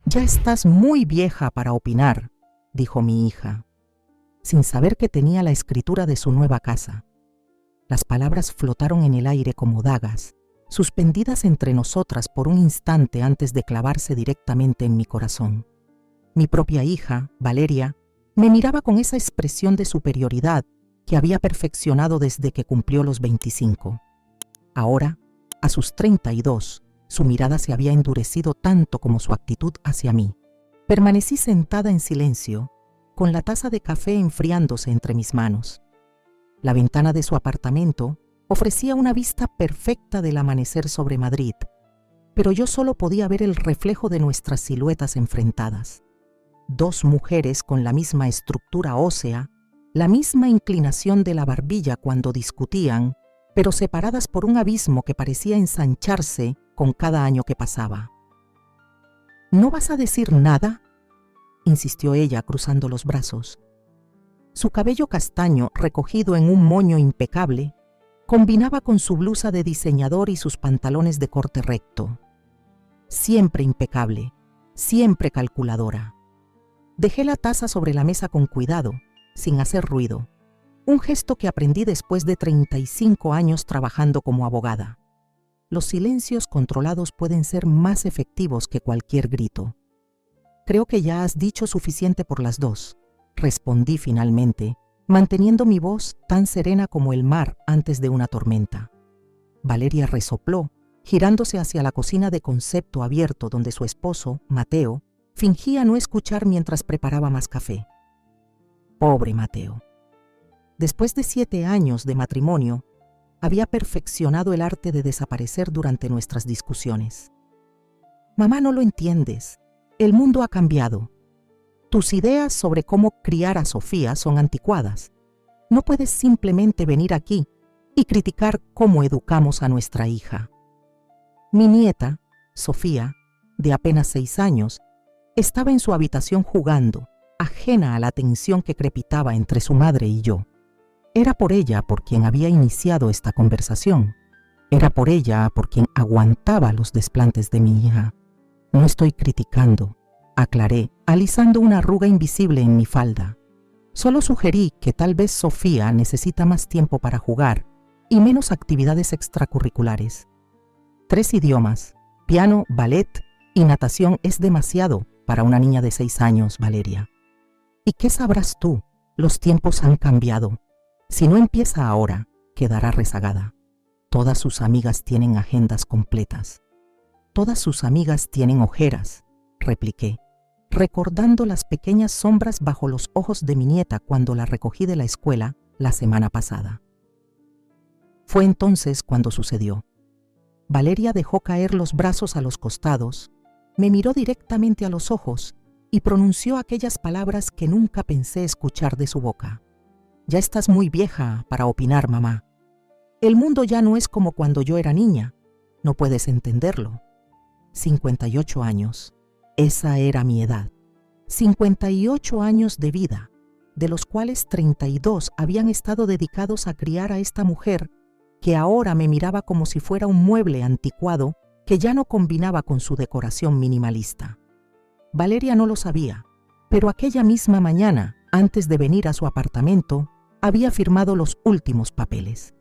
Ya estás muy vieja para opinar, dijo mi hija, sin saber que tenía la escritura de su nueva casa. Las palabras flotaron en el aire como dagas, suspendidas entre nosotras por un instante antes de clavarse directamente en mi corazón. Mi propia hija, Valeria, me miraba con esa expresión de superioridad que había perfeccionado desde que cumplió los 25. Ahora, a sus 32, su mirada se había endurecido tanto como su actitud hacia mí. Permanecí sentada en silencio, con la taza de café enfriándose entre mis manos. La ventana de su apartamento ofrecía una vista perfecta del amanecer sobre Madrid, pero yo solo podía ver el reflejo de nuestras siluetas enfrentadas. Dos mujeres con la misma estructura ósea, la misma inclinación de la barbilla cuando discutían, pero separadas por un abismo que parecía ensancharse con cada año que pasaba. ¿No vas a decir nada?, insistió ella cruzando los brazos. Su cabello castaño, recogido en un moño impecable, combinaba con su blusa de diseñador y sus pantalones de corte recto. Siempre impecable, siempre calculadora. Dejé la taza sobre la mesa con cuidado, sin hacer ruido, un gesto que aprendí después de 35 años trabajando como abogada. Los silencios controlados pueden ser más efectivos que cualquier grito. Creo que ya has dicho suficiente por las dos, respondí finalmente, manteniendo mi voz tan serena como el mar antes de una tormenta. Valeria resopló, girándose hacia la cocina de concepto abierto donde su esposo, Mateo, fingía no escuchar mientras preparaba más café. Pobre Mateo. Después de 7 años de matrimonio, había perfeccionado el arte de desaparecer durante nuestras discusiones. Mamá, no lo entiendes. El mundo ha cambiado. Tus ideas sobre cómo criar a Sofía son anticuadas. No puedes simplemente venir aquí y criticar cómo educamos a nuestra hija. Mi nieta, Sofía, de apenas 6 años, estaba en su habitación jugando, ajena a la tensión que crepitaba entre su madre y yo. Era por ella por quien había iniciado esta conversación. Era por ella por quien aguantaba los desplantes de mi hija. No estoy criticando, aclaré, alisando una arruga invisible en mi falda. Solo sugerí que tal vez Sofía necesita más tiempo para jugar y menos actividades extracurriculares. 3 idiomas, piano, ballet y natación es demasiado para una niña de 6 años, Valeria. ¿Y qué sabrás tú? Los tiempos han cambiado. Si no empieza ahora, quedará rezagada. Todas sus amigas tienen agendas completas. Todas sus amigas tienen ojeras, repliqué, recordando las pequeñas sombras bajo los ojos de mi nieta cuando la recogí de la escuela la semana pasada. Fue entonces cuando sucedió. Valeria dejó caer los brazos a los costados, me miró directamente a los ojos y pronunció aquellas palabras que nunca pensé escuchar de su boca. Ya estás muy vieja para opinar, mamá. El mundo ya no es como cuando yo era niña. No puedes entenderlo. 58 años. Esa era mi edad. 58 años de vida, de los cuales 32 habían estado dedicados a criar a esta mujer que ahora me miraba como si fuera un mueble anticuado que ya no combinaba con su decoración minimalista. Valeria no lo sabía, pero aquella misma mañana, antes de venir a su apartamento, había firmado los últimos papeles.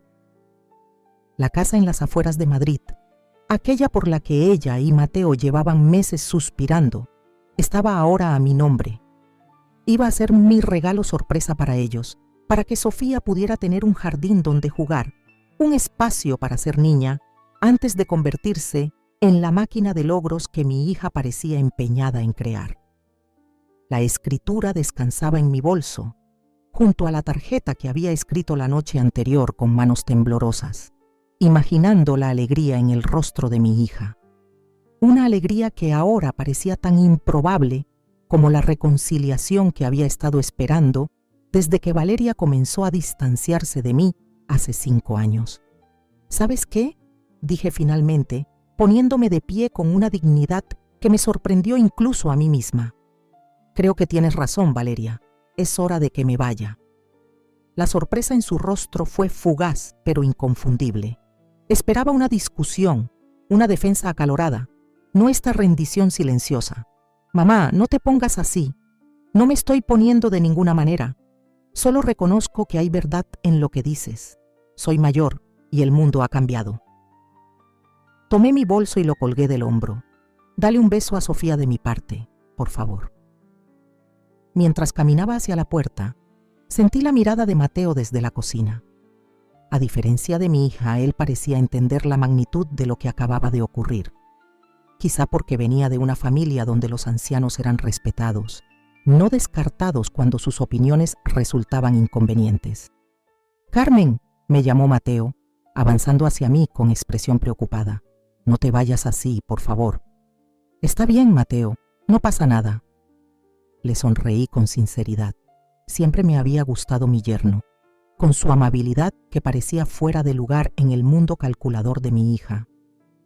La casa en las afueras de Madrid, aquella por la que ella y Mateo llevaban meses suspirando, estaba ahora a mi nombre. Iba a ser mi regalo sorpresa para ellos, para que Sofía pudiera tener un jardín donde jugar, un espacio para ser niña, antes de convertirse en la máquina de logros que mi hija parecía empeñada en crear. La escritura descansaba en mi bolso, junto a la tarjeta que había escrito la noche anterior con manos temblorosas, imaginando la alegría en el rostro de mi hija. Una alegría que ahora parecía tan improbable como la reconciliación que había estado esperando desde que Valeria comenzó a distanciarse de mí hace 5 años. ¿Sabes qué?, dije finalmente, poniéndome de pie con una dignidad que me sorprendió incluso a mí misma. Creo que tienes razón, Valeria. Es hora de que me vaya. La sorpresa en su rostro fue fugaz, pero inconfundible. Esperaba una discusión, una defensa acalorada, no esta rendición silenciosa. Mamá, no te pongas así. No me estoy poniendo de ninguna manera. Solo reconozco que hay verdad en lo que dices. Soy mayor y el mundo ha cambiado. Tomé mi bolso y lo colgué del hombro. Dale un beso a Sofía de mi parte, por favor. Mientras caminaba hacia la puerta, sentí la mirada de Mateo desde la cocina. A diferencia de mi hija, él parecía entender la magnitud de lo que acababa de ocurrir. Quizá porque venía de una familia donde los ancianos eran respetados, no descartados cuando sus opiniones resultaban inconvenientes. «Carmen», me llamó Mateo, avanzando hacia mí con expresión preocupada. «No te vayas así, por favor». «Está bien, Mateo, no pasa nada». Le sonreí con sinceridad. Siempre me había gustado mi yerno, con su amabilidad que parecía fuera de lugar en el mundo calculador de mi hija.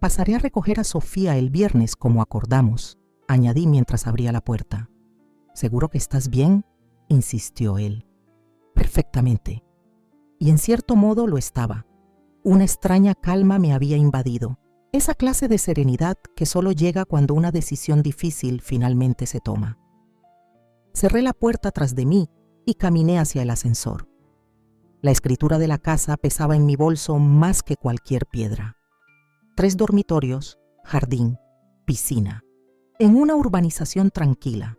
«Pasaré a recoger a Sofía el viernes como acordamos», añadí mientras abría la puerta. «¿Seguro que estás bien?», insistió él. «Perfectamente». Y en cierto modo lo estaba. Una extraña calma me había invadido, esa clase de serenidad que solo llega cuando una decisión difícil finalmente se toma. Cerré la puerta tras de mí y caminé hacia el ascensor. La escritura de la casa pesaba en mi bolso más que cualquier piedra. 3 dormitorios, jardín, piscina. En una urbanización tranquila.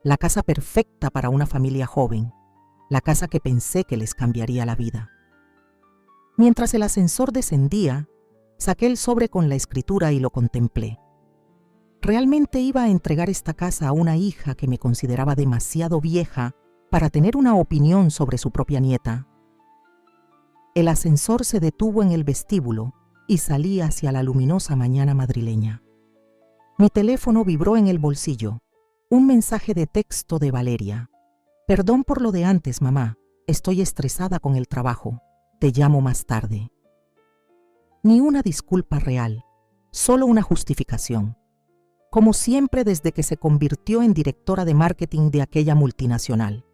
La casa perfecta para una familia joven. La casa que pensé que les cambiaría la vida. Mientras el ascensor descendía, saqué el sobre con la escritura y lo contemplé. Realmente iba a entregar esta casa a una hija que me consideraba demasiado vieja para tener una opinión sobre su propia nieta. El ascensor se detuvo en el vestíbulo y salí hacia la luminosa mañana madrileña. Mi teléfono vibró en el bolsillo. Un mensaje de texto de Valeria. «Perdón por lo de antes, mamá. Estoy estresada con el trabajo. Te llamo más tarde». Ni una disculpa real, solo una justificación. Como siempre desde que se convirtió en directora de marketing de aquella multinacional.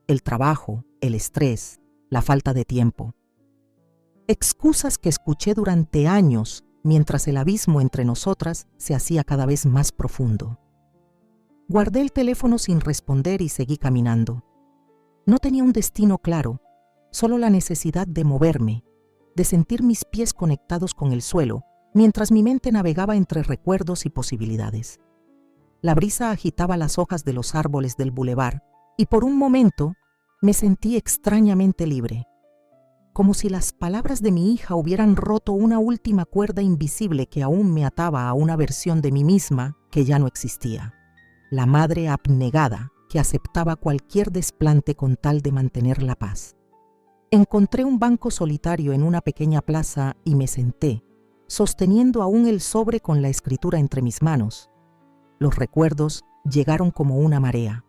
El trabajo, el estrés, la falta de tiempo. Excusas que escuché durante años mientras el abismo entre nosotras se hacía cada vez más profundo. Guardé el teléfono sin responder y seguí caminando. No tenía un destino claro, solo la necesidad de moverme, de sentir mis pies conectados con el suelo, mientras mi mente navegaba entre recuerdos y posibilidades. La brisa agitaba las hojas de los árboles del bulevar y por un momento me sentí extrañamente libre, como si las palabras de mi hija hubieran roto una última cuerda invisible que aún me ataba a una versión de mí misma que ya no existía. La madre abnegada que aceptaba cualquier desplante con tal de mantener la paz. Encontré un banco solitario en una pequeña plaza y me senté, sosteniendo aún el sobre con la escritura entre mis manos. Los recuerdos llegaron como una marea.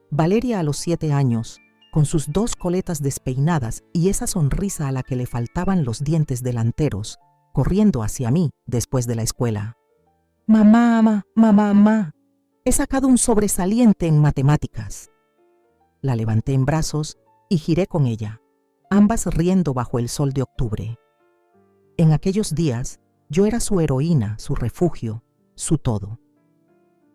Valeria a los 7 años, con sus 2 coletas despeinadas y esa sonrisa a la que le faltaban los dientes delanteros, corriendo hacia mí después de la escuela. «Mamá, mamá, he sacado un sobresaliente en matemáticas». La levanté en brazos y giré con ella, ambas riendo bajo el sol de octubre. En aquellos días, yo era su heroína, su refugio, su todo.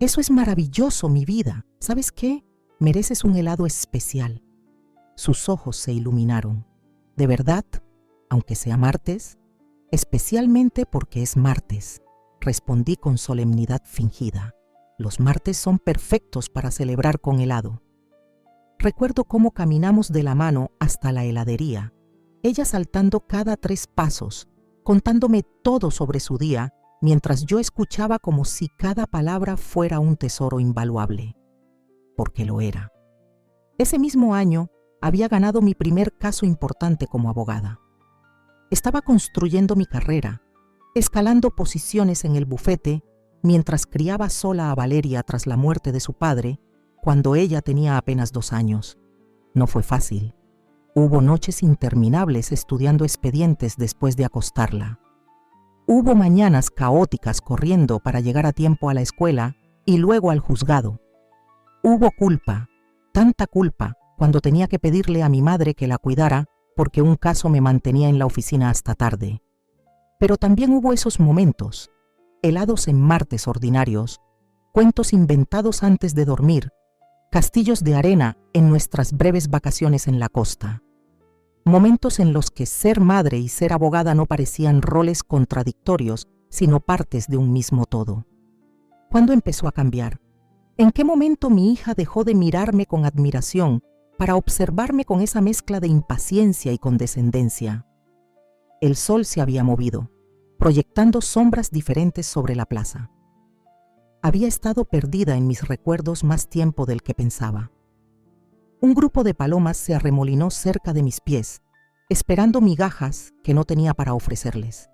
«Eso es maravilloso, mi vida. ¿Sabes qué? Mereces un helado especial». Sus ojos se iluminaron. «¿De verdad? Aunque sea martes?» «Especialmente porque es martes», respondí con solemnidad fingida. «Los martes son perfectos para celebrar con helado». Recuerdo cómo caminamos de la mano hasta la heladería, ella saltando cada 3 pasos, contándome todo sobre su día, mientras yo escuchaba como si cada palabra fuera un tesoro invaluable. Porque lo era. Ese mismo año había ganado mi primer caso importante como abogada. Estaba construyendo mi carrera, escalando posiciones en el bufete, mientras criaba sola a Valeria tras la muerte de su padre, cuando ella tenía apenas 2 años. No fue fácil. Hubo noches interminables estudiando expedientes después de acostarla. Hubo mañanas caóticas corriendo para llegar a tiempo a la escuela y luego al juzgado. Hubo culpa, tanta culpa, cuando tenía que pedirle a mi madre que la cuidara porque un caso me mantenía en la oficina hasta tarde. Pero también hubo esos momentos, helados en martes ordinarios, cuentos inventados antes de dormir, castillos de arena en nuestras breves vacaciones en la costa. Momentos en los que ser madre y ser abogada no parecían roles contradictorios, sino partes de un mismo todo. ¿Cuándo empezó a cambiar? ¿En qué momento mi hija dejó de mirarme con admiración para observarme con esa mezcla de impaciencia y condescendencia? El sol se había movido, proyectando sombras diferentes sobre la plaza. Había estado perdida en mis recuerdos más tiempo del que pensaba. Un grupo de palomas se arremolinó cerca de mis pies, esperando migajas que no tenía para ofrecerles.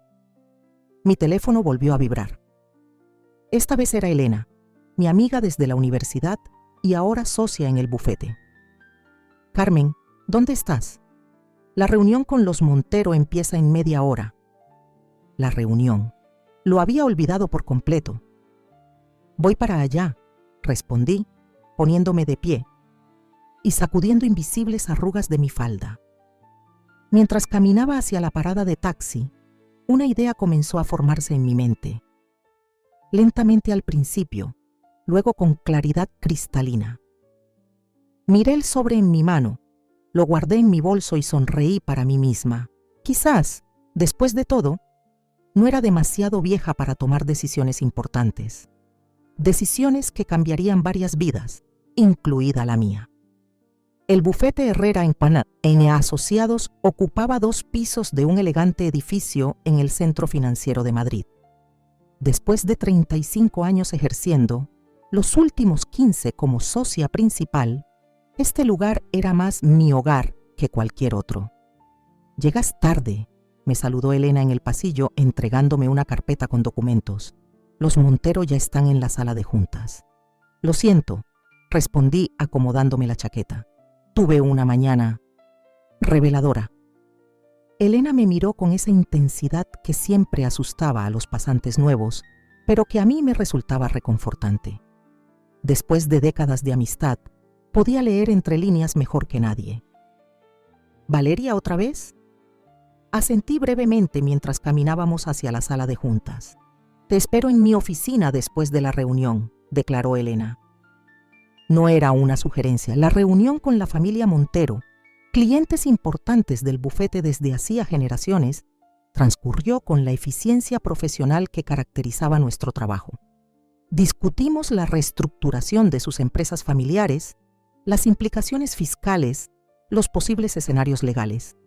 Mi teléfono volvió a vibrar. Esta vez era Elena, mi amiga desde la universidad y ahora socia en el bufete. Carmen, ¿dónde estás? La reunión con los Montero empieza en media hora. La reunión. Lo había olvidado por completo. Voy para allá, respondí, poniéndome de pie y sacudiendo invisibles arrugas de mi falda. Mientras caminaba hacia la parada de taxi, una idea comenzó a formarse en mi mente. Lentamente al principio, luego con claridad cristalina. Miré el sobre en mi mano, lo guardé en mi bolso y sonreí para mí misma. Quizás, después de todo, no era demasiado vieja para tomar decisiones importantes. Decisiones que cambiarían varias vidas, incluida la mía. El bufete Herrera en Asociados ocupaba 2 pisos de un elegante edificio en el centro financiero de Madrid. Después de 35 años ejerciendo, los últimos 15 como socia principal, este lugar era más mi hogar que cualquier otro. «Llegas tarde», me saludó Elena en el pasillo entregándome una carpeta con documentos. «Los Montero ya están en la sala de juntas». «Lo siento», respondí acomodándome la chaqueta. «Tuve una mañana reveladora». Elena me miró con esa intensidad que siempre asustaba a los pasantes nuevos, pero que a mí me resultaba reconfortante. Después de décadas de amistad, podía leer entre líneas mejor que nadie. «¿Valeria otra vez?» Asentí brevemente mientras caminábamos hacia la sala de juntas. «Te espero en mi oficina después de la reunión», declaró Elena. No era una sugerencia. La reunión con la familia Montero, clientes importantes del bufete desde hacía generaciones, transcurrió con la eficiencia profesional que caracterizaba nuestro trabajo. Discutimos la reestructuración de sus empresas familiares, las implicaciones fiscales, los posibles escenarios legales.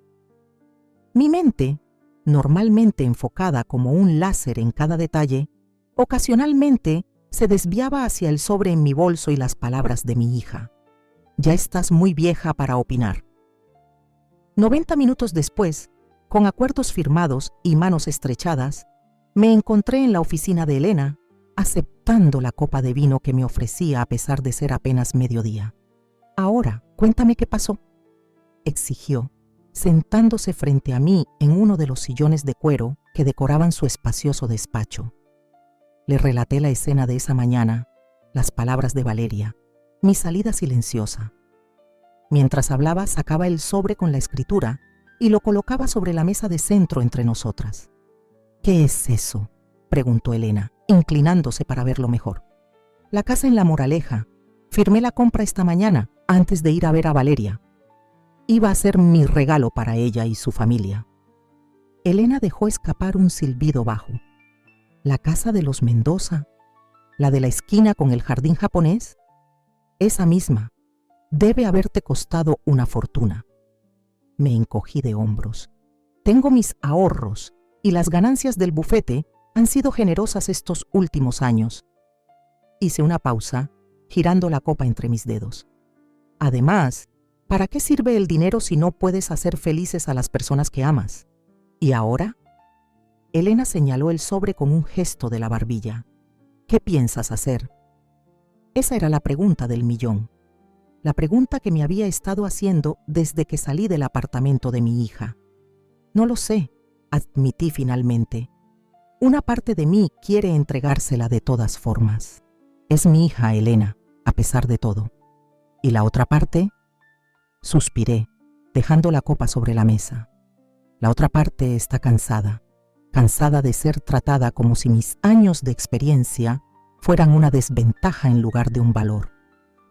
Mi mente, normalmente enfocada como un láser en cada detalle, ocasionalmente se desviaba hacia el sobre en mi bolso y las palabras de mi hija. «Ya estás muy vieja para opinar». 90 minutos después, con acuerdos firmados y manos estrechadas, me encontré en la oficina de Elena, aceptando la copa de vino que me ofrecía a pesar de ser apenas mediodía. «Ahora, cuéntame qué pasó», exigió, sentándose frente a mí en uno de los sillones de cuero que decoraban su espacioso despacho. Le relaté la escena de esa mañana, las palabras de Valeria, mi salida silenciosa. Mientras hablaba, sacaba el sobre con la escritura y lo colocaba sobre la mesa de centro entre nosotras. «¿Qué es eso?», preguntó Elena, inclinándose para verlo mejor. «La casa en La Moraleja. Firmé la compra esta mañana, antes de ir a ver a Valeria. Iba a ser mi regalo para ella y su familia». Elena dejó escapar un silbido bajo. «¿La casa de los Mendoza? ¿La de la esquina con el jardín japonés?» «Esa misma. Debe haberte costado una fortuna». Me encogí de hombros. «Tengo mis ahorros y las ganancias del bufete han sido generosas estos últimos años». Hice una pausa, girando la copa entre mis dedos. «Además, ¿para qué sirve el dinero si no puedes hacer felices a las personas que amas? ¿Y ahora?» Elena señaló el sobre con un gesto de la barbilla. «¿Qué piensas hacer?» Esa era la pregunta del millón. La pregunta que me había estado haciendo desde que salí del apartamento de mi hija. «No lo sé», admití finalmente. «Una parte de mí quiere entregársela de todas formas. Es mi hija, Elena, a pesar de todo. ¿Y la otra parte?». Suspiré, dejando la copa sobre la mesa. «La otra parte está cansada de ser tratada como si mis años de experiencia fueran una desventaja en lugar de un valor,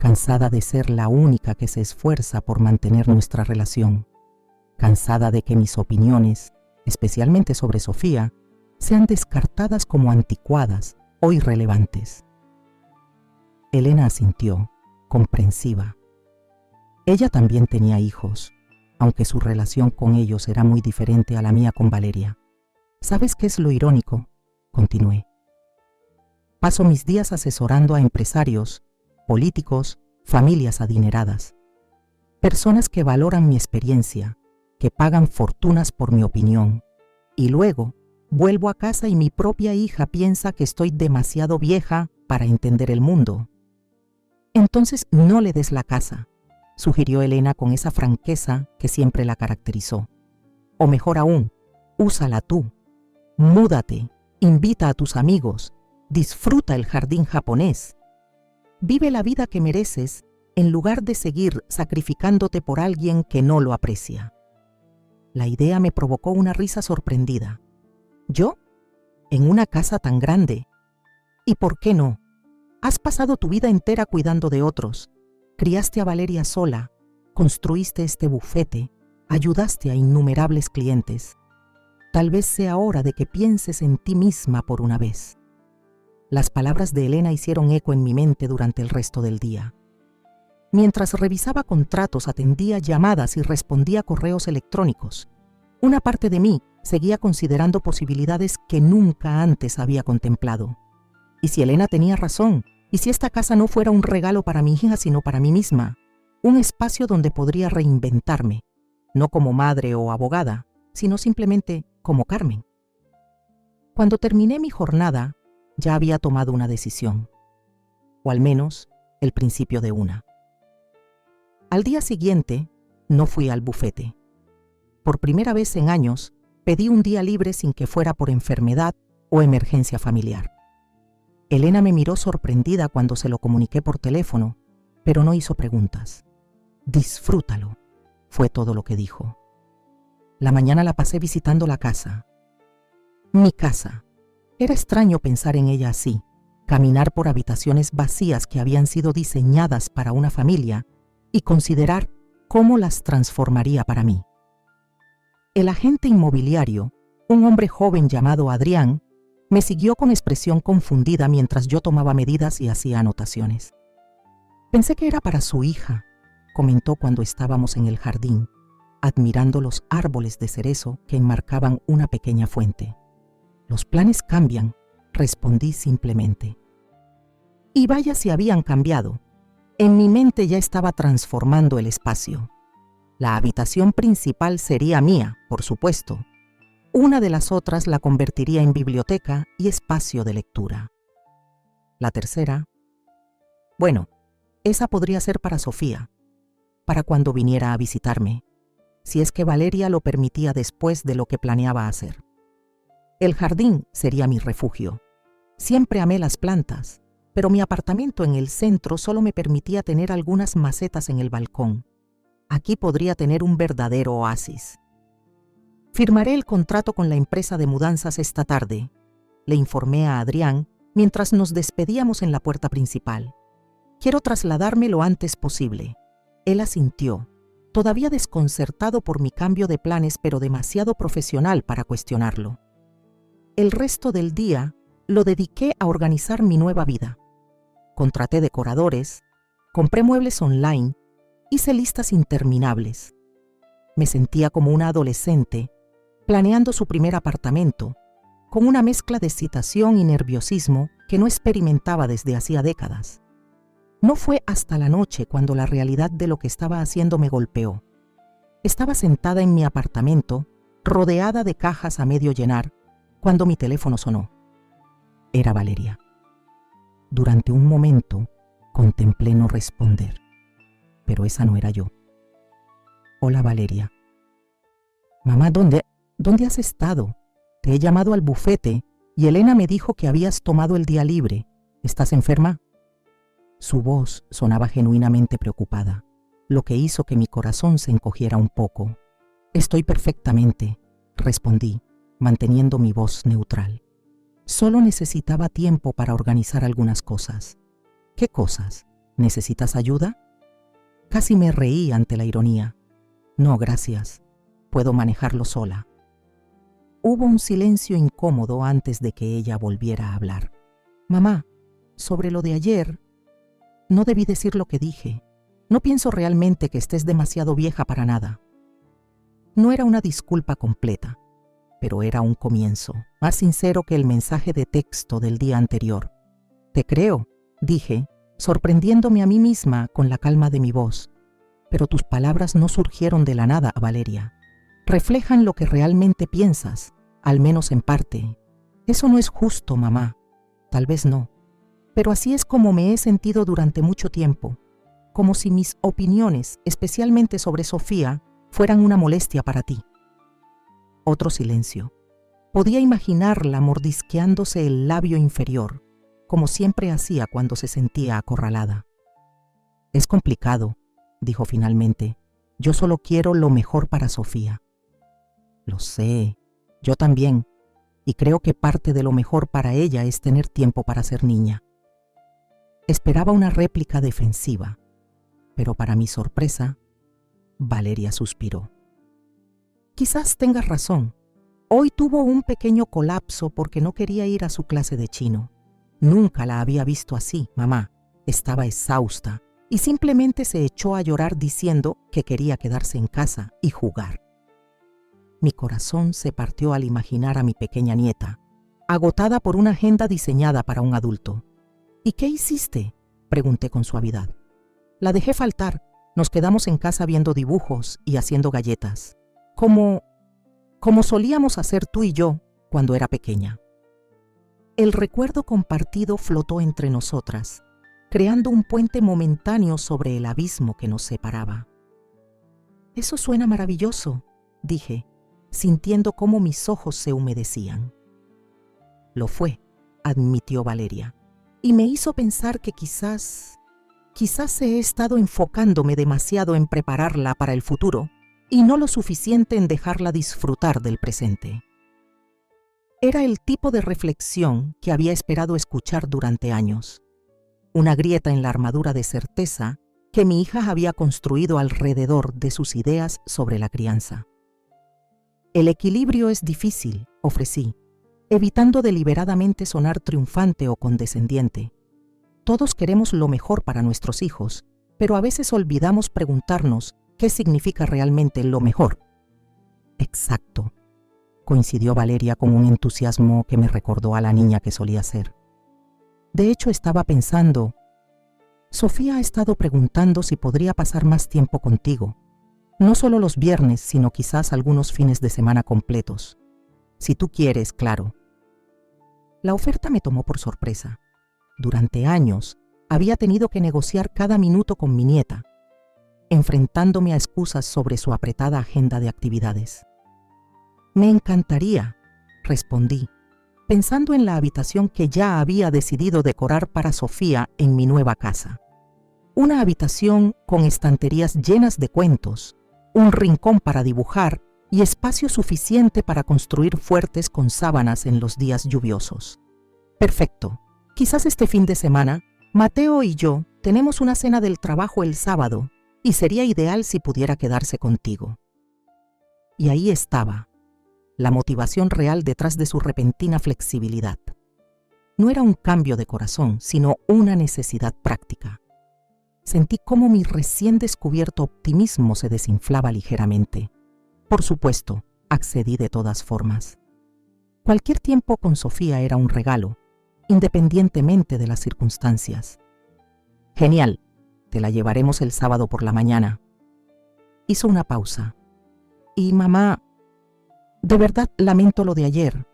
cansada de ser la única que se esfuerza por mantener nuestra relación, cansada de que mis opiniones, especialmente sobre Sofía, sean descartadas como anticuadas o irrelevantes. Elena asintió, comprensiva. Ella también tenía hijos, aunque su relación con ellos era muy diferente a la mía con Valeria. ¿Sabes qué es lo irónico?, continué. Paso mis días asesorando a empresarios, políticos, familias adineradas, personas que valoran mi experiencia, que pagan fortunas por mi opinión, y luego vuelvo a casa y mi propia hija piensa que estoy demasiado vieja para entender el mundo. Entonces no le des la casa, sugirió Elena con esa franqueza que siempre la caracterizó. O mejor aún, úsala tú. Múdate, invita a tus amigos, disfruta el jardín japonés. Vive la vida que mereces en lugar de seguir sacrificándote por alguien que no lo aprecia. La idea me provocó una risa sorprendida. ¿Yo? ¿En una casa tan grande? ¿Y por qué no? Has pasado tu vida entera cuidando de otros. Criaste a Valeria sola, construiste este bufete, ayudaste a innumerables clientes. Tal vez sea hora de que pienses en ti misma por una vez. Las palabras de Elena hicieron eco en mi mente durante el resto del día. Mientras revisaba contratos, atendía llamadas y respondía correos electrónicos, una parte de mí seguía considerando posibilidades que nunca antes había contemplado. ¿Y si Elena tenía razón? ¿Y si esta casa no fuera un regalo para mi hija, sino para mí misma? Un espacio donde podría reinventarme, no como madre o abogada, sino simplemente como Carmen. Cuando terminé mi jornada, ya había tomado una decisión, o al menos el principio de una. Al día siguiente, no fui al bufete. Por primera vez en años, pedí un día libre sin que fuera por enfermedad o emergencia familiar. Elena me miró sorprendida cuando se lo comuniqué por teléfono, pero no hizo preguntas. Disfrútalo, fue todo lo que dijo. La mañana la pasé visitando la casa. Mi casa. Era extraño pensar en ella así, caminar por habitaciones vacías que habían sido diseñadas para una familia y considerar cómo las transformaría para mí. El agente inmobiliario, un hombre joven llamado Adrián, me siguió con expresión confundida mientras yo tomaba medidas y hacía anotaciones. Pensé que era para su hija, comentó cuando estábamos en el jardín, admirando los árboles de cerezo que enmarcaban una pequeña fuente. Los planes cambian, respondí simplemente. Y vaya si habían cambiado. En mi mente ya estaba transformando el espacio. La habitación principal sería mía, por supuesto. Una de las otras la convertiría en biblioteca y espacio de lectura. La tercera, bueno, esa podría ser para Sofía, para cuando viniera a visitarme, si es que Valeria lo permitía después de lo que planeaba hacer. El jardín sería mi refugio. Siempre amé las plantas, pero mi apartamento en el centro solo me permitía tener algunas macetas en el balcón. Aquí podría tener un verdadero oasis. Firmaré el contrato con la empresa de mudanzas esta tarde, le informé a Adrián mientras nos despedíamos en la puerta principal. Quiero trasladarme lo antes posible. Él asintió, todavía desconcertado por mi cambio de planes, pero demasiado profesional para cuestionarlo. El resto del día lo dediqué a organizar mi nueva vida. Contraté decoradores, compré muebles online, hice listas interminables. Me sentía como una adolescente planeando su primer apartamento, con una mezcla de excitación y nerviosismo que no experimentaba desde hacía décadas. No fue hasta la noche cuando la realidad de lo que estaba haciendo me golpeó. Estaba sentada en mi apartamento, rodeada de cajas a medio llenar, cuando mi teléfono sonó. Era Valeria. Durante un momento contemplé no responder, pero esa no era yo. Hola, Valeria. Mamá, ¿dónde has estado? Te he llamado al bufete y Elena me dijo que habías tomado el día libre. ¿Estás enferma? Su voz sonaba genuinamente preocupada, lo que hizo que mi corazón se encogiera un poco. Estoy perfectamente, respondí, manteniendo mi voz neutral. Solo necesitaba tiempo para organizar algunas cosas. ¿Qué cosas? ¿Necesitas ayuda? Casi me reí ante la ironía. No, gracias. Puedo manejarlo sola. Hubo un silencio incómodo antes de que ella volviera a hablar. Mamá, sobre lo de ayer, no debí decir lo que dije. No pienso realmente que estés demasiado vieja para nada. No era una disculpa completa, pero era un comienzo, más sincero que el mensaje de texto del día anterior. Te creo, dije, sorprendiéndome a mí misma con la calma de mi voz. Pero tus palabras no surgieron de la nada, Valeria. Reflejan lo que realmente piensas, al menos en parte. Eso no es justo, mamá. Tal vez no. Pero así es como me he sentido durante mucho tiempo, como si mis opiniones, especialmente sobre Sofía, fueran una molestia para ti. Otro silencio. Podía imaginarla mordisqueándose el labio inferior, como siempre hacía cuando se sentía acorralada. Es complicado, dijo finalmente. Yo solo quiero lo mejor para Sofía. Lo sé, yo también, y creo que parte de lo mejor para ella es tener tiempo para ser niña. Esperaba una réplica defensiva, pero para mi sorpresa, Valeria suspiró. Quizás tengas razón. Hoy tuvo un pequeño colapso porque no quería ir a su clase de chino. Nunca la había visto así, mamá. Estaba exhausta y simplemente se echó a llorar diciendo que quería quedarse en casa y jugar. Mi corazón se partió al imaginar a mi pequeña nieta, agotada por una agenda diseñada para un adulto. ¿Y qué hiciste?, pregunté con suavidad. La dejé faltar. Nos quedamos en casa viendo dibujos y haciendo galletas, como solíamos hacer tú y yo cuando era pequeña. El recuerdo compartido flotó entre nosotras, creando un puente momentáneo sobre el abismo que nos separaba. Eso suena maravilloso, dije, sintiendo cómo mis ojos se humedecían. Lo fue, admitió Valeria, y me hizo pensar que quizás he estado enfocándome demasiado en prepararla para el futuro y no lo suficiente en dejarla disfrutar del presente. Era el tipo de reflexión que había esperado escuchar durante años. Una grieta en la armadura de certeza que mi hija había construido alrededor de sus ideas sobre la crianza. El equilibrio es difícil, ofrecí, evitando deliberadamente sonar triunfante o condescendiente. Todos queremos lo mejor para nuestros hijos, pero a veces olvidamos preguntarnos qué significa realmente lo mejor. Exacto, coincidió Valeria con un entusiasmo que me recordó a la niña que solía ser. De hecho, estaba pensando, Sofía ha estado preguntando si podría pasar más tiempo contigo. No solo los viernes, sino quizás algunos fines de semana completos. Si tú quieres, claro. La oferta me tomó por sorpresa. Durante años había tenido que negociar cada minuto con mi nieta, enfrentándome a excusas sobre su apretada agenda de actividades. Me encantaría, respondí, pensando en la habitación que ya había decidido decorar para Sofía en mi nueva casa. Una habitación con estanterías llenas de cuentos, un rincón para dibujar y espacio suficiente para construir fuertes con sábanas en los días lluviosos. Perfecto. Quizás este fin de semana, Mateo y yo tenemos una cena del trabajo el sábado y sería ideal si pudiera quedarse contigo. Y ahí estaba, la motivación real detrás de su repentina flexibilidad. No era un cambio de corazón, sino una necesidad práctica. Sentí cómo mi recién descubierto optimismo se desinflaba ligeramente. Por supuesto, accedí de todas formas. Cualquier tiempo con Sofía era un regalo, independientemente de las circunstancias. Genial, te la llevaremos el sábado por la mañana. Hizo una pausa. Y mamá, de verdad lamento lo de ayer.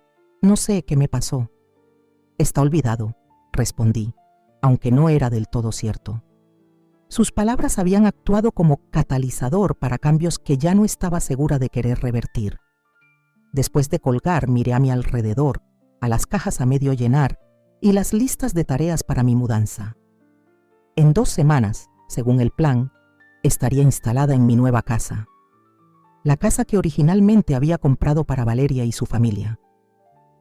No sé qué me pasó. Está olvidado, respondí, aunque no era del todo cierto. Sus palabras habían actuado como catalizador para cambios que ya no estaba segura de querer revertir. Después de colgar, miré a mi alrededor, a las cajas a medio llenar y las listas de tareas para mi mudanza. En 2 semanas, según el plan, estaría instalada en mi nueva casa. La casa que originalmente había comprado para Valeria y su familia.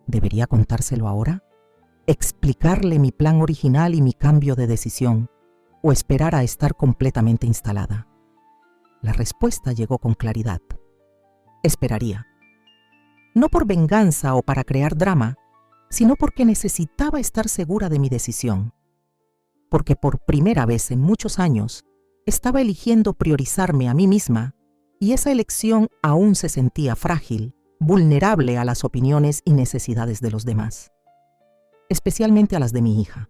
¿Debería contárselo ahora? ¿Explicarle mi plan original y mi cambio de decisión? ¿O esperar a estar completamente instalada? La respuesta llegó con claridad. Esperaría. No por venganza o para crear drama, sino porque necesitaba estar segura de mi decisión. Porque por primera vez en muchos años estaba eligiendo priorizarme a mí misma y esa elección aún se sentía frágil, vulnerable a las opiniones y necesidades de los demás, especialmente a las de mi hija.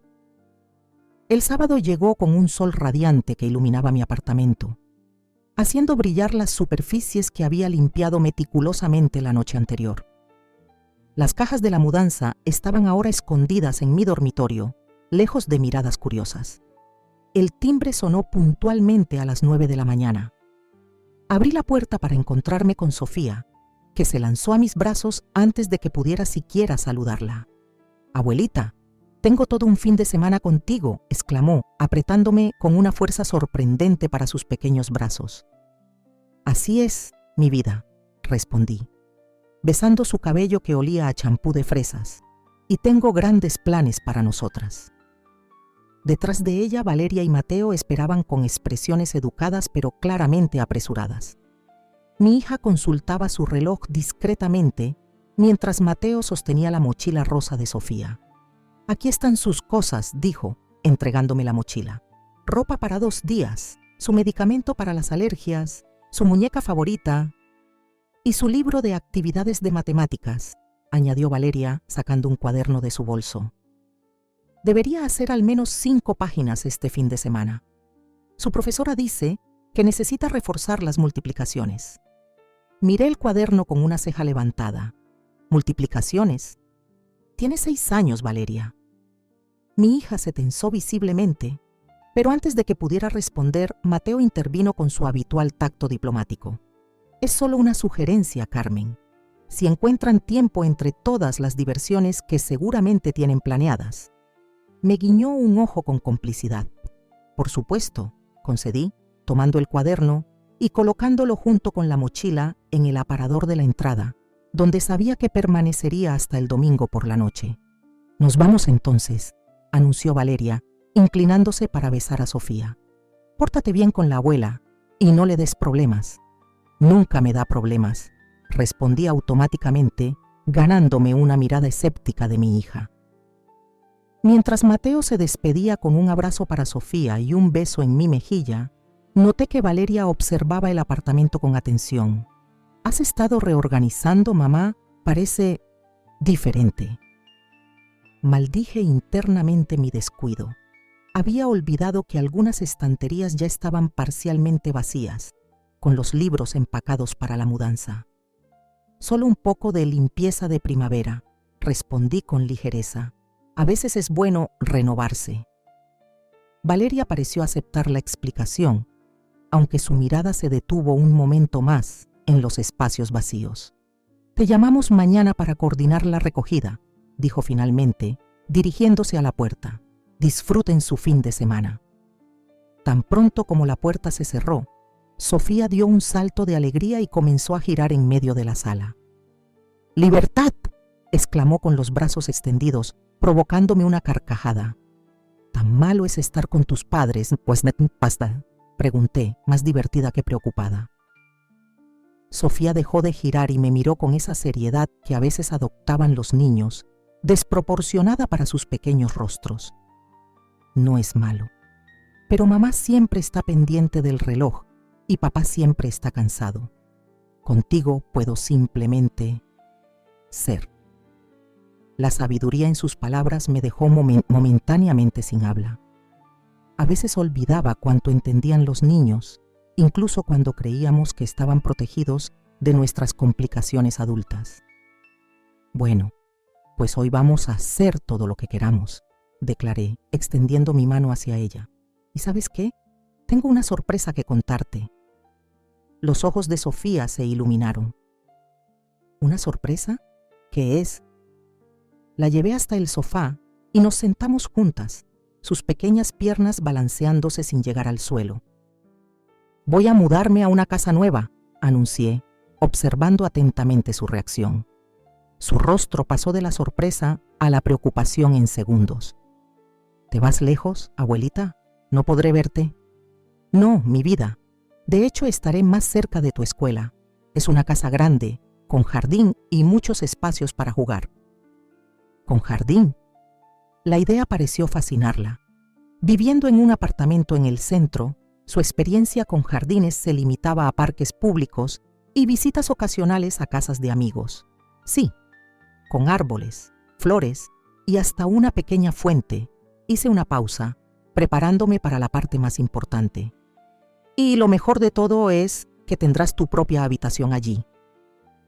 El sábado llegó con un sol radiante que iluminaba mi apartamento, haciendo brillar las superficies que había limpiado meticulosamente la noche anterior. Las cajas de la mudanza estaban ahora escondidas en mi dormitorio, lejos de miradas curiosas. El timbre sonó puntualmente a las 9 de la mañana. Abrí la puerta para encontrarme con Sofía, que se lanzó a mis brazos antes de que pudiera siquiera saludarla. «Abuelita, tengo todo un fin de semana contigo», exclamó, apretándome con una fuerza sorprendente para sus pequeños brazos. «Así es, mi vida», respondí, besando su cabello que olía a champú de fresas, «y tengo grandes planes para nosotras». Detrás de ella, Valeria y Mateo esperaban con expresiones educadas pero claramente apresuradas. Mi hija consultaba su reloj discretamente mientras Mateo sostenía la mochila rosa de Sofía. «Aquí están sus cosas», dijo, entregándome la mochila. «Ropa para 2 días, su medicamento para las alergias, su muñeca favorita y su libro de actividades de matemáticas», añadió Valeria sacando un cuaderno de su bolso. «Debería hacer al menos 5 páginas este fin de semana. Su profesora dice que necesita reforzar las multiplicaciones». Miré el cuaderno con una ceja levantada. «¿Multiplicaciones? Tiene 6 años, Valeria». Mi hija se tensó visiblemente, pero antes de que pudiera responder, Mateo intervino con su habitual tacto diplomático. «Es solo una sugerencia, Carmen. Si encuentran tiempo entre todas las diversiones que seguramente tienen planeadas». Me guiñó un ojo con complicidad. «Por supuesto», concedí, tomando el cuaderno y colocándolo junto con la mochila en el aparador de la entrada, donde sabía que permanecería hasta el domingo por la noche. «Nos vamos entonces», anunció Valeria, inclinándose para besar a Sofía. «Pórtate bien con la abuela y no le des problemas». «Nunca me da problemas», respondí automáticamente, ganándome una mirada escéptica de mi hija. Mientras Mateo se despedía con un abrazo para Sofía y un beso en mi mejilla, noté que Valeria observaba el apartamento con atención. «¿Has estado reorganizando, mamá? Parece diferente». Maldije internamente mi descuido. Había olvidado que algunas estanterías ya estaban parcialmente vacías, con los libros empacados para la mudanza. «Solo un poco de limpieza de primavera», respondí con ligereza. «A veces es bueno renovarse». Valeria pareció aceptar la explicación, aunque su mirada se detuvo un momento más en los espacios vacíos. «Te llamamos mañana para coordinar la recogida», dijo finalmente, dirigiéndose a la puerta. «Disfruten su fin de semana». Tan pronto como la puerta se cerró, Sofía dio un salto de alegría y comenzó a girar en medio de la sala. «¡Libertad!», exclamó con los brazos extendidos, provocándome una carcajada. «¿Tan malo es estar con tus padres, pues no pasa?», pregunté, más divertida que preocupada. Sofía dejó de girar y me miró con esa seriedad que a veces adoptaban los niños, desproporcionada para sus pequeños rostros. «No es malo, pero mamá siempre está pendiente del reloj y papá siempre está cansado. Contigo puedo simplemente ser». La sabiduría en sus palabras me dejó momentáneamente sin habla. A veces olvidaba cuánto entendían los niños, incluso cuando creíamos que estaban protegidos de nuestras complicaciones adultas. «Bueno, pues hoy vamos a hacer todo lo que queramos», declaré, extendiendo mi mano hacia ella. «¿Y sabes qué? Tengo una sorpresa que contarte». Los ojos de Sofía se iluminaron. «¿Una sorpresa? ¿Qué es?». La llevé hasta el sofá y nos sentamos juntas, sus pequeñas piernas balanceándose sin llegar al suelo. «Voy a mudarme a una casa nueva», anuncié, observando atentamente su reacción. Su rostro pasó de la sorpresa a la preocupación en segundos. ¿Te vas lejos, abuelita? ¿No podré verte? No, mi vida. De hecho, estaré más cerca de tu escuela. Es una casa grande, con jardín y muchos espacios para jugar. ¿Con jardín? La idea pareció fascinarla. Viviendo en un apartamento en el centro, su experiencia con jardines se limitaba a parques públicos y visitas ocasionales a casas de amigos. Sí, con árboles, flores y hasta una pequeña fuente. Hice una pausa, preparándome para la parte más importante. Y lo mejor de todo es que tendrás tu propia habitación allí.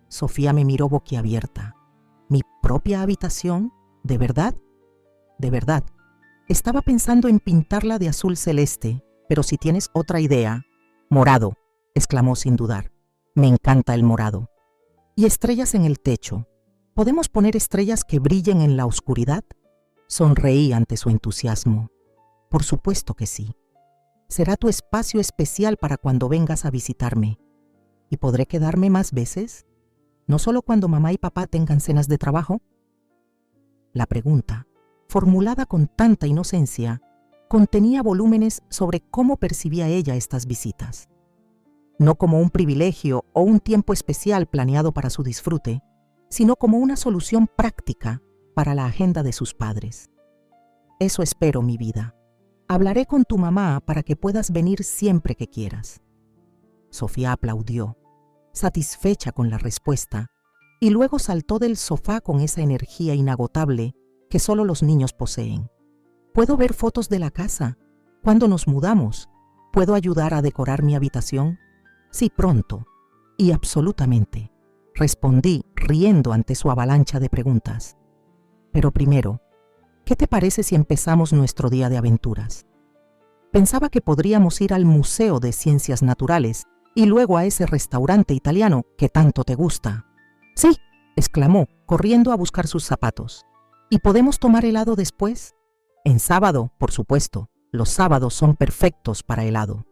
Sofía me miró boquiabierta. ¿Mi propia habitación? ¿De verdad? De verdad. Estaba pensando en pintarla de azul celeste, pero si tienes otra idea... Morado, exclamó sin dudar. Me encanta el morado. Y estrellas en el techo. ¿Podemos poner estrellas que brillen en la oscuridad? Sonreí ante su entusiasmo. Por supuesto que sí. Será tu espacio especial para cuando vengas a visitarme. ¿Y podré quedarme más veces? ¿No solo cuando mamá y papá tengan cenas de trabajo? La pregunta, formulada con tanta inocencia, contenía volúmenes sobre cómo percibía ella estas visitas. No como un privilegio o un tiempo especial planeado para su disfrute, sino como una solución práctica para la agenda de sus padres. Eso espero, mi vida. Hablaré con tu mamá para que puedas venir siempre que quieras. Sofía aplaudió, satisfecha con la respuesta, y luego saltó del sofá con esa energía inagotable que solo los niños poseen. ¿Puedo ver fotos de la casa? ¿Cuándo nos mudamos? ¿Puedo ayudar a decorar mi habitación? Sí, pronto. Y absolutamente. Respondí, riendo ante su avalancha de preguntas. Pero primero, ¿qué te parece si empezamos nuestro día de aventuras? Pensaba que podríamos ir al Museo de Ciencias Naturales y luego a ese restaurante italiano que tanto te gusta. Sí, exclamó, corriendo a buscar sus zapatos. ¿Y podemos tomar helado después? En sábado, por supuesto. Los sábados son perfectos para helado.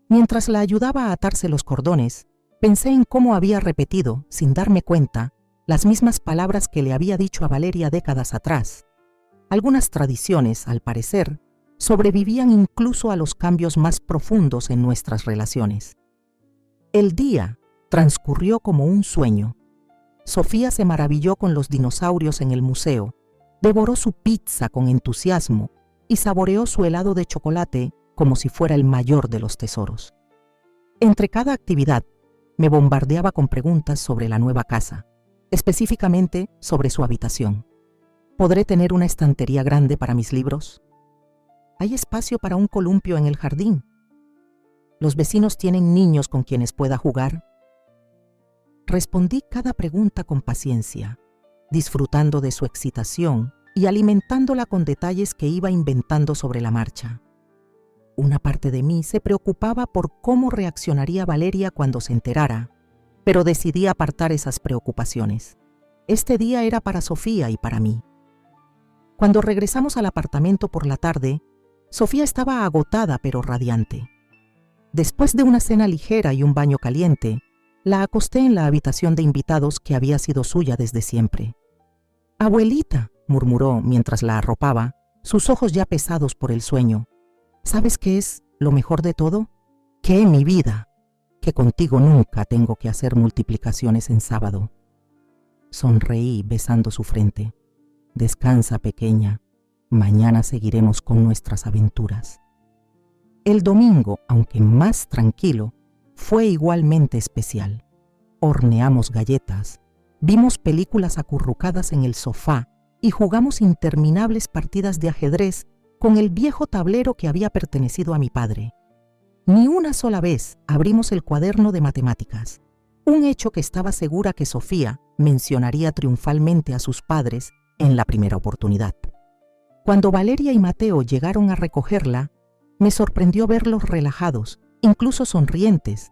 Mientras la ayudaba a atarse los cordones, pensé en cómo había repetido, sin darme cuenta, las mismas palabras que le había dicho a Valeria décadas atrás. Algunas tradiciones, al parecer, sobrevivían incluso a los cambios más profundos en nuestras relaciones. El día transcurrió como un sueño. Sofía se maravilló con los dinosaurios en el museo, devoró su pizza con entusiasmo y saboreó su helado de chocolate como si fuera el mayor de los tesoros. Entre cada actividad, me bombardeaba con preguntas sobre la nueva casa, específicamente sobre su habitación. ¿Podré tener una estantería grande para mis libros? ¿Hay espacio para un columpio en el jardín? ¿Los vecinos tienen niños con quienes pueda jugar? Respondí cada pregunta con paciencia, disfrutando de su excitación y alimentándola con detalles que iba inventando sobre la marcha. Una parte de mí se preocupaba por cómo reaccionaría Valeria cuando se enterara, pero decidí apartar esas preocupaciones. Este día era para Sofía y para mí. Cuando regresamos al apartamento por la tarde, Sofía estaba agotada pero radiante. Después de una cena ligera y un baño caliente, la acosté en la habitación de invitados que había sido suya desde siempre. «Abuelita», murmuró mientras la arropaba, sus ojos ya pesados por el sueño. ¿Sabes qué es lo mejor de todo? Que mi vida, que contigo nunca tengo que hacer multiplicaciones en sábado. Sonreí besando su frente. Descansa, pequeña. Mañana seguiremos con nuestras aventuras. El domingo, aunque más tranquilo, fue igualmente especial. Horneamos galletas, vimos películas acurrucadas en el sofá y jugamos interminables partidas de ajedrez con el viejo tablero que había pertenecido a mi padre. Ni una sola vez abrimos el cuaderno de matemáticas, un hecho que estaba segura que Sofía mencionaría triunfalmente a sus padres en la primera oportunidad. Cuando Valeria y Mateo llegaron a recogerla, me sorprendió verlos relajados, incluso sonrientes.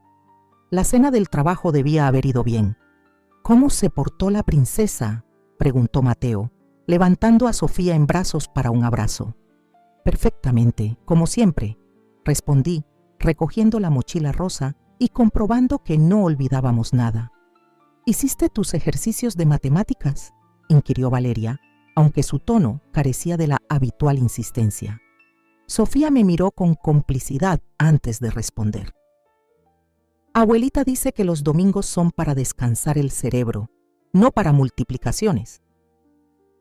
La cena del trabajo debía haber ido bien. ¿Cómo se portó la princesa?, preguntó Mateo, levantando a Sofía en brazos para un abrazo. Perfectamente, como siempre, respondí, recogiendo la mochila rosa y comprobando que no olvidábamos nada. ¿Hiciste tus ejercicios de matemáticas?, inquirió Valeria, aunque su tono carecía de la habitual insistencia. Sofía me miró con complicidad antes de responder. Abuelita dice que los domingos son para descansar el cerebro, no para multiplicaciones.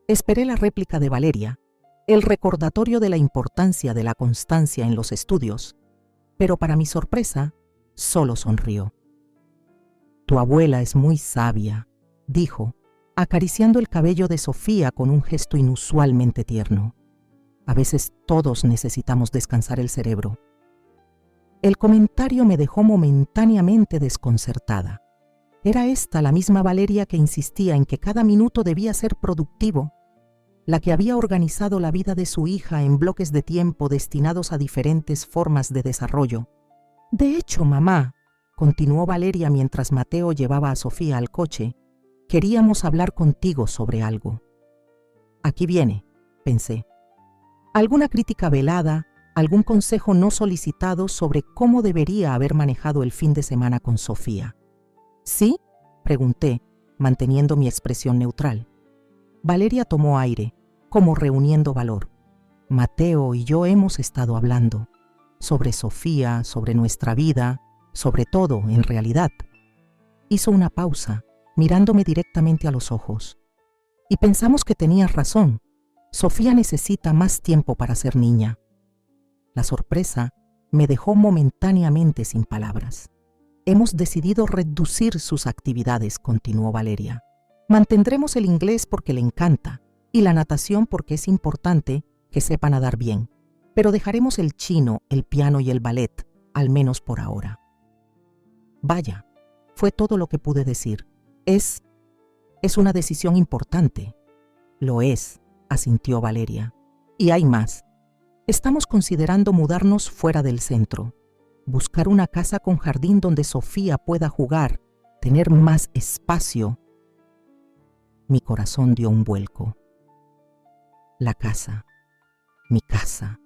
Esperé la réplica de Valeria, el recordatorio de la importancia de la constancia en los estudios, pero para mi sorpresa, solo sonrió. Tu abuela es muy sabia, dijo, acariciando el cabello de Sofía con un gesto inusualmente tierno. A veces todos necesitamos descansar el cerebro. El comentario me dejó momentáneamente desconcertada. Era esta la misma Valeria que insistía en que cada minuto debía ser productivo, la que había organizado la vida de su hija en bloques de tiempo destinados a diferentes formas de desarrollo. De hecho, mamá, continuó Valeria mientras Mateo llevaba a Sofía al coche, queríamos hablar contigo sobre algo. Aquí viene, pensé. Alguna crítica velada, algún consejo no solicitado sobre cómo debería haber manejado el fin de semana con Sofía. ¿Sí?, pregunté, manteniendo mi expresión neutral. Valeria tomó aire, como reuniendo valor. Mateo y yo hemos estado hablando sobre Sofía, sobre nuestra vida, sobre todo, en realidad. Hizo una pausa, mirándome directamente a los ojos. Y pensamos que tenías razón. Sofía necesita más tiempo para ser niña. La sorpresa me dejó momentáneamente sin palabras. Hemos decidido reducir sus actividades, continuó Valeria. Mantendremos el inglés porque le encanta y la natación porque es importante que sepa nadar bien, pero dejaremos el chino, el piano y el ballet, al menos por ahora. Vaya, fue todo lo que pude decir. Es una decisión importante. Lo es, asintió Valeria. Y hay más. Estamos considerando mudarnos fuera del centro, buscar una casa con jardín donde Sofía pueda jugar, tener más espacio. Mi corazón dio un vuelco. La casa, mi casa,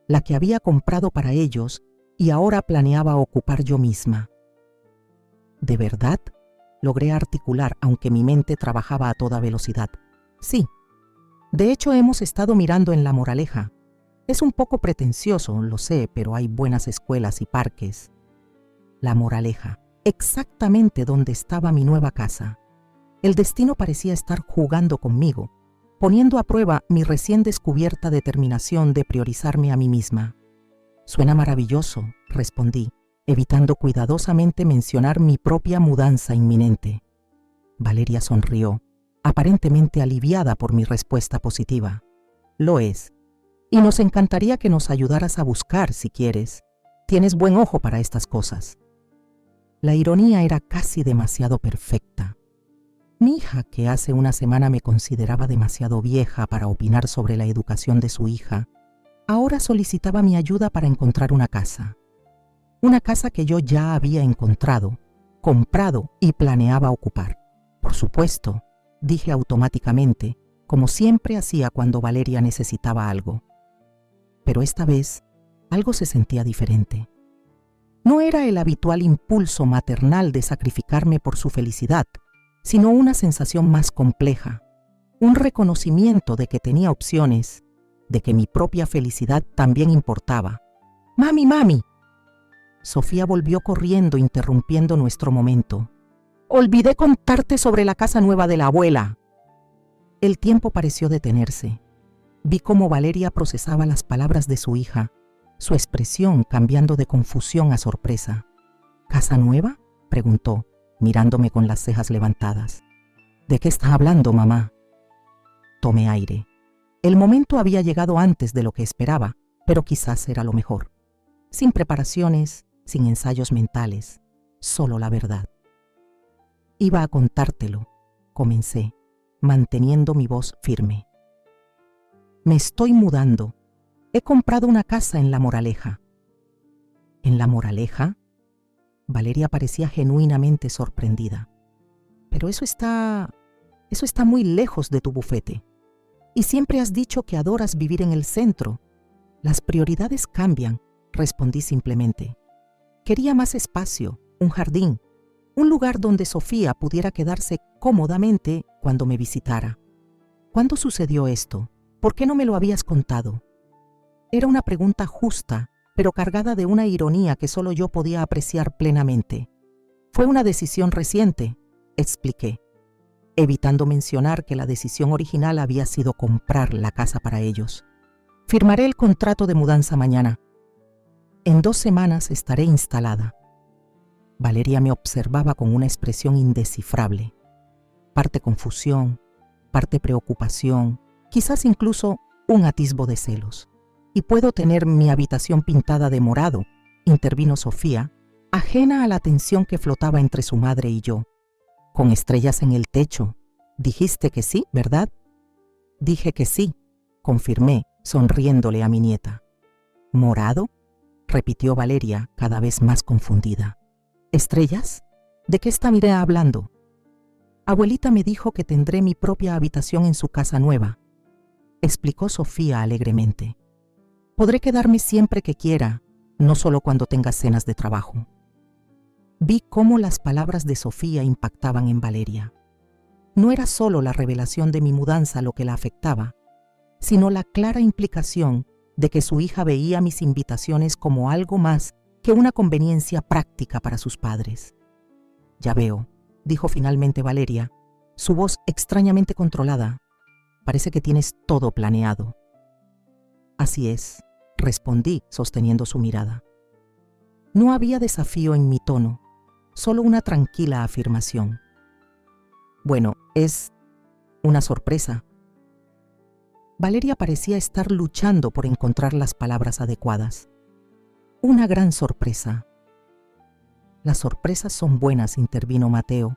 la que había comprado para ellos y ahora planeaba ocupar yo misma. ¿De verdad?, logré articular, aunque mi mente trabajaba a toda velocidad. Sí. De hecho, hemos estado mirando en La Moraleja. Es un poco pretencioso, lo sé, pero hay buenas escuelas y parques. La Moraleja, exactamente donde estaba mi nueva casa. El destino parecía estar jugando conmigo, poniendo a prueba mi recién descubierta determinación de priorizarme a mí misma. Suena maravilloso, respondí, evitando cuidadosamente mencionar mi propia mudanza inminente. Valeria sonrió, aparentemente aliviada por mi respuesta positiva. Lo es. Y nos encantaría que nos ayudaras a buscar, si quieres. Tienes buen ojo para estas cosas. La ironía era casi demasiado perfecta. Mi hija, que hace una semana me consideraba demasiado vieja para opinar sobre la educación de su hija, ahora solicitaba mi ayuda para encontrar una casa. Una casa que yo ya había encontrado, comprado y planeaba ocupar. Por supuesto, dije automáticamente, como siempre hacía cuando Valeria necesitaba algo. Pero esta vez, algo se sentía diferente. No era el habitual impulso maternal de sacrificarme por su felicidad, sino una sensación más compleja, un reconocimiento de que tenía opciones, de que mi propia felicidad también importaba. ¡Mami, mami! Sofía volvió corriendo, interrumpiendo nuestro momento. Olvidé contarte sobre la casa nueva de la abuela. El tiempo pareció detenerse. Vi cómo Valeria procesaba las palabras de su hija, su expresión cambiando de confusión a sorpresa. ¿Casa nueva?, preguntó, mirándome con las cejas levantadas. ¿De qué estás hablando, mamá? Tomé aire. El momento había llegado antes de lo que esperaba, pero quizás era lo mejor. Sin preparaciones, sin ensayos mentales, solo la verdad. Iba a contártelo, comencé, manteniendo mi voz firme. Me estoy mudando. He comprado una casa en La Moraleja. ¿En La Moraleja? Valeria parecía genuinamente sorprendida. Pero eso está muy lejos de tu bufete. Y siempre has dicho que adoras vivir en el centro. Las prioridades cambian, respondí simplemente. Quería más espacio, un jardín. Un lugar donde Sofía pudiera quedarse cómodamente cuando me visitara. ¿Cuándo sucedió esto? ¿Por qué no me lo habías contado? Era una pregunta justa, pero cargada de una ironía que solo yo podía apreciar plenamente. Fue una decisión reciente, expliqué, evitando mencionar que la decisión original había sido comprar la casa para ellos. Firmaré el contrato de mudanza mañana. En 2 semanas estaré instalada. Valeria me observaba con una expresión indescifrable, parte confusión, parte preocupación, quizás incluso un atisbo de celos. «Y puedo tener mi habitación pintada de morado», intervino Sofía, ajena a la tensión que flotaba entre su madre y yo. «Con estrellas en el techo. Dijiste que sí, ¿verdad?» «Dije que sí», confirmé, sonriéndole a mi nieta. «¿Morado?», repitió Valeria, cada vez más confundida. «¿Estrellas? ¿De qué está Mireia hablando?» «Abuelita me dijo que tendré mi propia habitación en su casa nueva», explicó Sofía alegremente. «Podré quedarme siempre que quiera, no solo cuando tenga cenas de trabajo». Vi cómo las palabras de Sofía impactaban en Valeria. No era solo la revelación de mi mudanza lo que la afectaba, sino la clara implicación de que su hija veía mis invitaciones como algo más que una conveniencia práctica para sus padres. «Ya veo», dijo finalmente Valeria, su voz extrañamente controlada. «Parece que tienes todo planeado». «Así es», respondí, sosteniendo su mirada. No había desafío en mi tono, solo una tranquila afirmación. «Bueno, es una sorpresa». Valeria parecía estar luchando por encontrar las palabras adecuadas. «Una gran sorpresa». «Las sorpresas son buenas», intervino Mateo,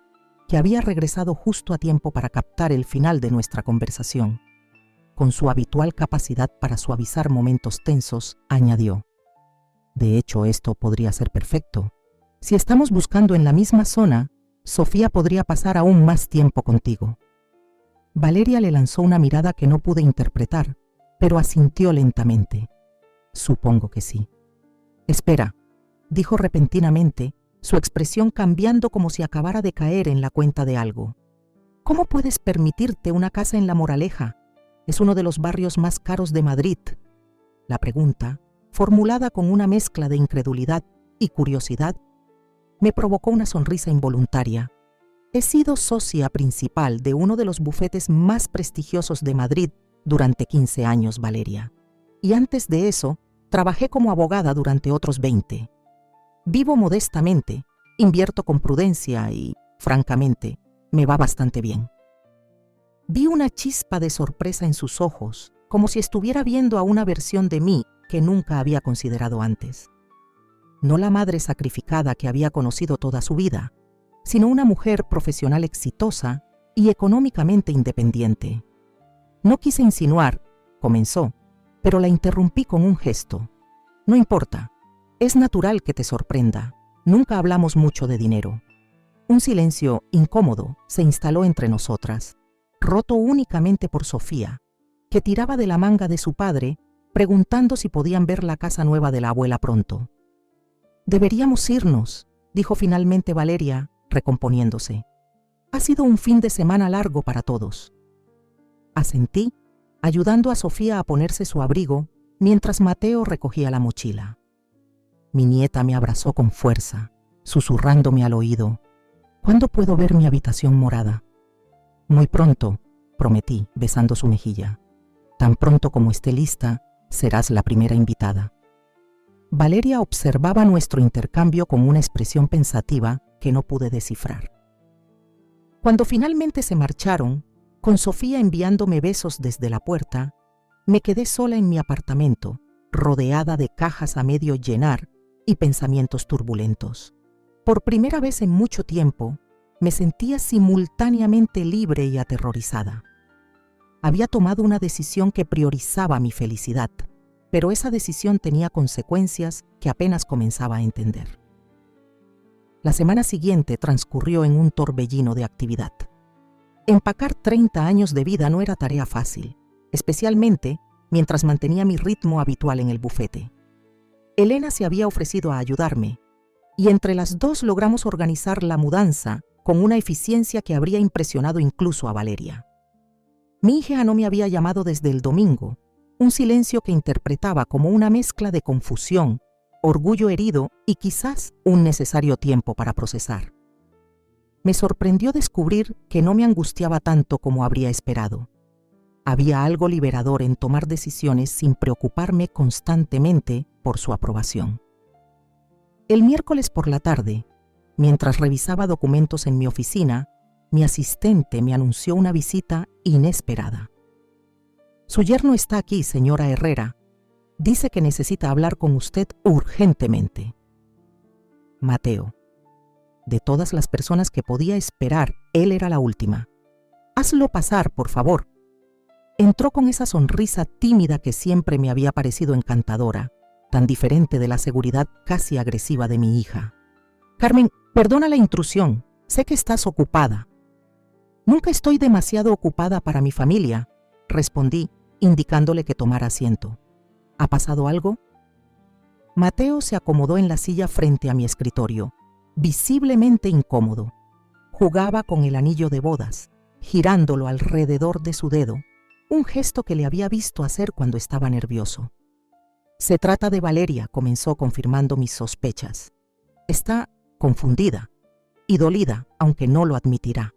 que había regresado justo a tiempo para captar el final de nuestra conversación. Con su habitual capacidad para suavizar momentos tensos, añadió: «De hecho, esto podría ser perfecto. Si estamos buscando en la misma zona, Sofía podría pasar aún más tiempo contigo». Valeria le lanzó una mirada que no pude interpretar, pero asintió lentamente. «Supongo que sí». «Espera», dijo repentinamente, su expresión cambiando como si acabara de caer en la cuenta de algo. «¿Cómo puedes permitirte una casa en La Moraleja? Es uno de los barrios más caros de Madrid». La pregunta, formulada con una mezcla de incredulidad y curiosidad, me provocó una sonrisa involuntaria. «He sido socia principal de uno de los bufetes más prestigiosos de Madrid durante 15 años, Valeria. Y antes de eso, trabajé como abogada durante otros 20. Vivo modestamente, invierto con prudencia y, francamente, me va bastante bien». Vi una chispa de sorpresa en sus ojos, como si estuviera viendo a una versión de mí que nunca había considerado antes. No la madre sacrificada que había conocido toda su vida, sino una mujer profesional exitosa y económicamente independiente. «No quise insinuar», comenzó, pero la interrumpí con un gesto. «No importa, es natural que te sorprenda. Nunca hablamos mucho de dinero». Un silencio incómodo se instaló entre nosotras, roto únicamente por Sofía, que tiraba de la manga de su padre, preguntando si podían ver la casa nueva de la abuela pronto. «Deberíamos irnos», dijo finalmente Valeria, recomponiéndose. «Ha sido un fin de semana largo para todos». Asentí, ayudando a Sofía a ponerse su abrigo, mientras Mateo recogía la mochila. Mi nieta me abrazó con fuerza, susurrándome al oído: «¿Cuándo puedo ver mi habitación morada?» «Muy pronto», prometí, besando su mejilla. «Tan pronto como esté lista, serás la primera invitada». Valeria observaba nuestro intercambio con una expresión pensativa que no pude descifrar. Cuando finalmente se marcharon, con Sofía enviándome besos desde la puerta, me quedé sola en mi apartamento, rodeada de cajas a medio llenar y pensamientos turbulentos. Por primera vez en mucho tiempo, me sentía simultáneamente libre y aterrorizada. Había tomado una decisión que priorizaba mi felicidad, pero esa decisión tenía consecuencias que apenas comenzaba a entender. La semana siguiente transcurrió en un torbellino de actividad. Empacar 30 años de vida no era tarea fácil, especialmente mientras mantenía mi ritmo habitual en el bufete. Elena se había ofrecido a ayudarme, y entre las dos logramos organizar la mudanza con una eficiencia que habría impresionado incluso a Valeria. Mi hija no me había llamado desde el domingo, un silencio que interpretaba como una mezcla de confusión, orgullo herido y quizás un necesario tiempo para procesar. Me sorprendió descubrir que no me angustiaba tanto como habría esperado. Había algo liberador en tomar decisiones sin preocuparme constantemente por su aprobación. El miércoles por la tarde, mientras revisaba documentos en mi oficina, mi asistente me anunció una visita inesperada. Su yerno está aquí, señora Herrera. Dice que necesita hablar con usted urgentemente. Mateo. De todas las personas que podía esperar, él era la última. Hazlo pasar, por favor. Entró con esa sonrisa tímida que siempre me había parecido encantadora, tan diferente de la seguridad casi agresiva de mi hija. Carmen, perdona la intrusión. Sé que estás ocupada. Nunca estoy demasiado ocupada para mi familia, respondí, indicándole que tomara asiento. ¿Ha pasado algo? Mateo se acomodó en la silla frente a mi escritorio, visiblemente incómodo. Jugaba con el anillo de bodas, girándolo alrededor de su dedo, un gesto que le había visto hacer cuando estaba nervioso. Se trata de Valeria, comenzó confirmando mis sospechas. Está confundida y dolida, aunque no lo admitirá.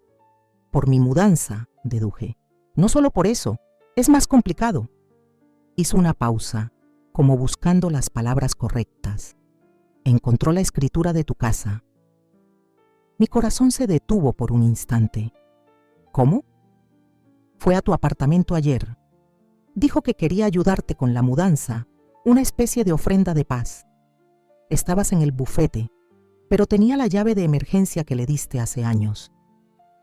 Por mi mudanza, deduje. No solo por eso, es más complicado. Hizo una pausa, como buscando las palabras correctas. Encontró la escritura de tu casa. Mi corazón se detuvo por un instante. ¿Cómo? Fue a tu apartamento ayer. Dijo que quería ayudarte con la mudanza, una especie de ofrenda de paz. Estabas en el bufete, pero tenía la llave de emergencia que le diste hace años.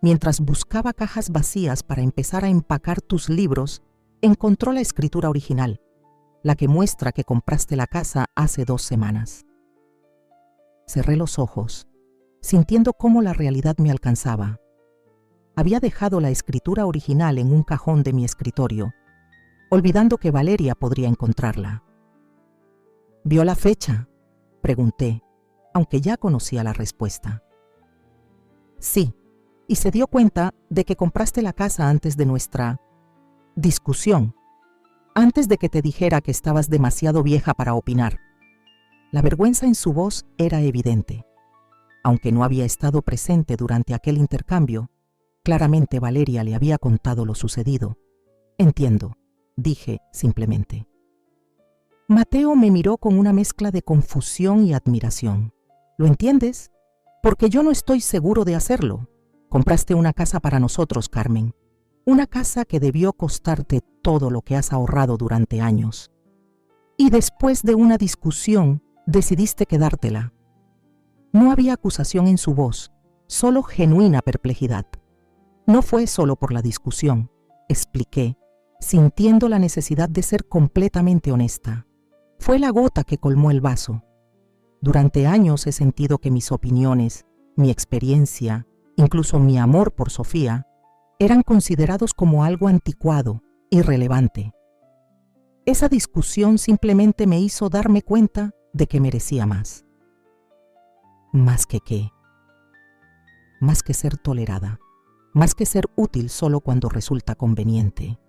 Mientras buscaba cajas vacías para empezar a empacar tus libros, encontró la escritura original, la que muestra que compraste la casa hace 2 semanas. Cerré los ojos, sintiendo cómo la realidad me alcanzaba. Había dejado la escritura original en un cajón de mi escritorio, olvidando que Valeria podría encontrarla. ¿Vio la fecha?, pregunté, aunque ya conocía la respuesta. Sí, y se dio cuenta de que compraste la casa antes de nuestra discusión, antes de que te dijera que estabas demasiado vieja para opinar. La vergüenza en su voz era evidente. Aunque no había estado presente durante aquel intercambio, claramente Valeria le había contado lo sucedido. Entiendo, dije simplemente. Mateo me miró con una mezcla de confusión y admiración. ¿Lo entiendes? Porque yo no estoy seguro de hacerlo. Compraste una casa para nosotros, Carmen. Una casa que debió costarte todo lo que has ahorrado durante años. Y después de una discusión, decidiste quedártela. No había acusación en su voz, solo genuina perplejidad. No fue solo por la discusión, expliqué, sintiendo la necesidad de ser completamente honesta. Fue la gota que colmó el vaso. Durante años he sentido que mis opiniones, mi experiencia, incluso mi amor por Sofía, eran considerados como algo anticuado, irrelevante. Esa discusión simplemente me hizo darme cuenta de que merecía más. ¿Más que qué? Más que ser tolerada, más que ser útil solo cuando resulta conveniente,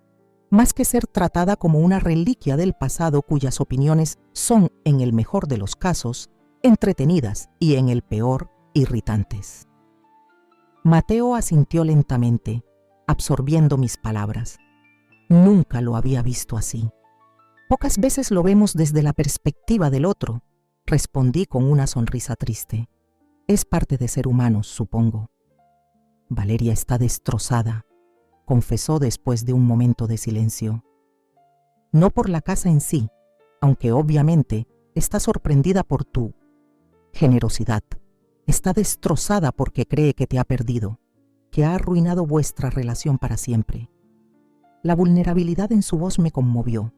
más que ser tratada como una reliquia del pasado cuyas opiniones son, en el mejor de los casos, entretenidas y en el peor, irritantes. Mateo asintió lentamente, absorbiendo mis palabras. Nunca lo había visto así. Pocas veces lo vemos desde la perspectiva del otro, respondí con una sonrisa triste. Es parte de ser humanos, supongo. Valeria está destrozada, confesó después de un momento de silencio. No por la casa en sí, aunque obviamente está sorprendida por tu generosidad. Está destrozada porque cree que te ha perdido, que ha arruinado vuestra relación para siempre. La vulnerabilidad en su voz me conmovió.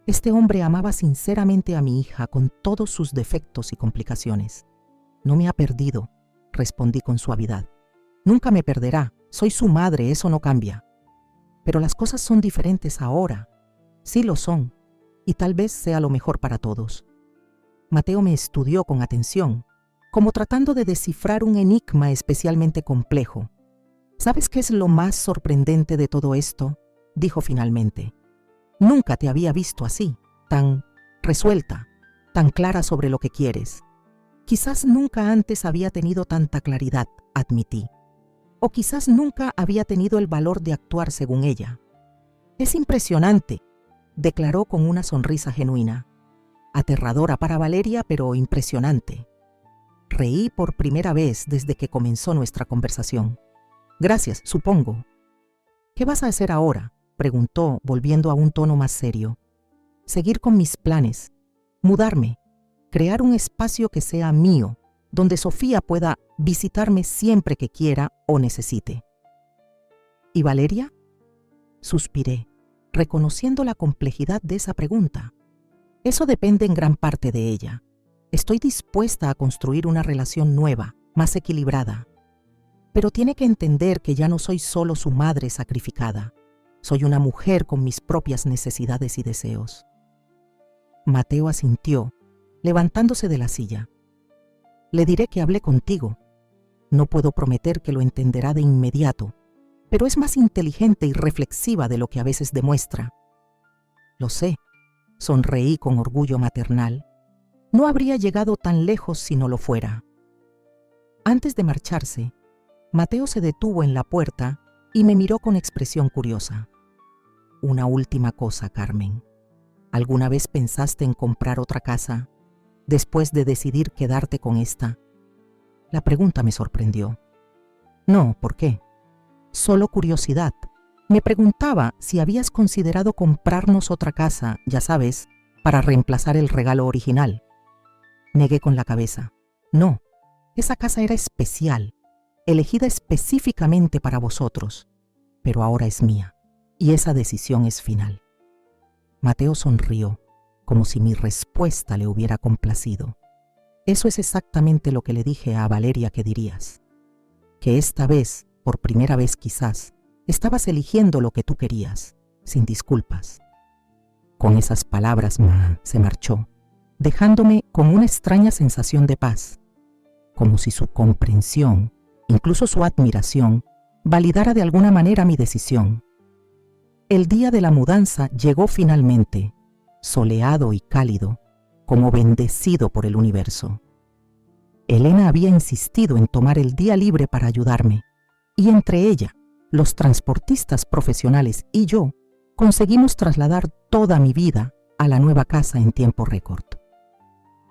Este hombre amaba sinceramente a mi hija con todos sus defectos y complicaciones. No me ha perdido, respondí con suavidad. Nunca me perderá, soy su madre, eso no cambia. Pero las cosas son diferentes ahora. Sí lo son, y tal vez sea lo mejor para todos. Mateo me estudió con atención, como tratando de descifrar un enigma especialmente complejo. ¿Sabes qué es lo más sorprendente de todo esto?, dijo finalmente. Nunca te había visto así, tan resuelta, tan clara sobre lo que quieres. Quizás nunca antes había tenido tanta claridad, admití. O quizás nunca había tenido el valor de actuar según ella. Es impresionante, declaró con una sonrisa genuina. Aterradora para Valeria, pero impresionante. Reí por primera vez desde que comenzó nuestra conversación. Gracias, supongo. ¿Qué vas a hacer ahora?, preguntó, volviendo a un tono más serio. Seguir con mis planes. Mudarme. Crear un espacio que sea mío, donde Sofía pueda visitarme siempre que quiera o necesite. ¿Y Valeria? Suspiré, reconociendo la complejidad de esa pregunta. Eso depende en gran parte de ella. Estoy dispuesta a construir una relación nueva, más equilibrada. Pero tiene que entender que ya no soy solo su madre sacrificada. Soy una mujer con mis propias necesidades y deseos. Mateo asintió, levantándose de la silla. Le diré que hablé contigo. No puedo prometer que lo entenderá de inmediato, pero es más inteligente y reflexiva de lo que a veces demuestra. Lo sé, sonreí con orgullo maternal. No habría llegado tan lejos si no lo fuera. Antes de marcharse, Mateo se detuvo en la puerta y me miró con expresión curiosa. Una última cosa, Carmen. ¿Alguna vez pensaste en comprar otra casa después de decidir quedarte con esta? La pregunta me sorprendió. No, ¿por qué? Solo curiosidad. Me preguntaba si habías considerado comprarnos otra casa, ya sabes, para reemplazar el regalo original. Negué con la cabeza. No, esa casa era especial, elegida específicamente para vosotros, pero ahora es mía, y esa decisión es final. Mateo sonrió, como si mi respuesta le hubiera complacido. Eso es exactamente lo que le dije a Valeria que dirías. Que esta vez, por primera vez quizás, estabas eligiendo lo que tú querías, sin disculpas. Con esas palabras se marchó, dejándome con una extraña sensación de paz, como si su comprensión, incluso su admiración, validara de alguna manera mi decisión. El día de la mudanza llegó finalmente, soleado y cálido, como bendecido por el universo. Elena había insistido en tomar el día libre para ayudarme, y entre ella, los transportistas profesionales y yo, conseguimos trasladar toda mi vida a la nueva casa en tiempo récord.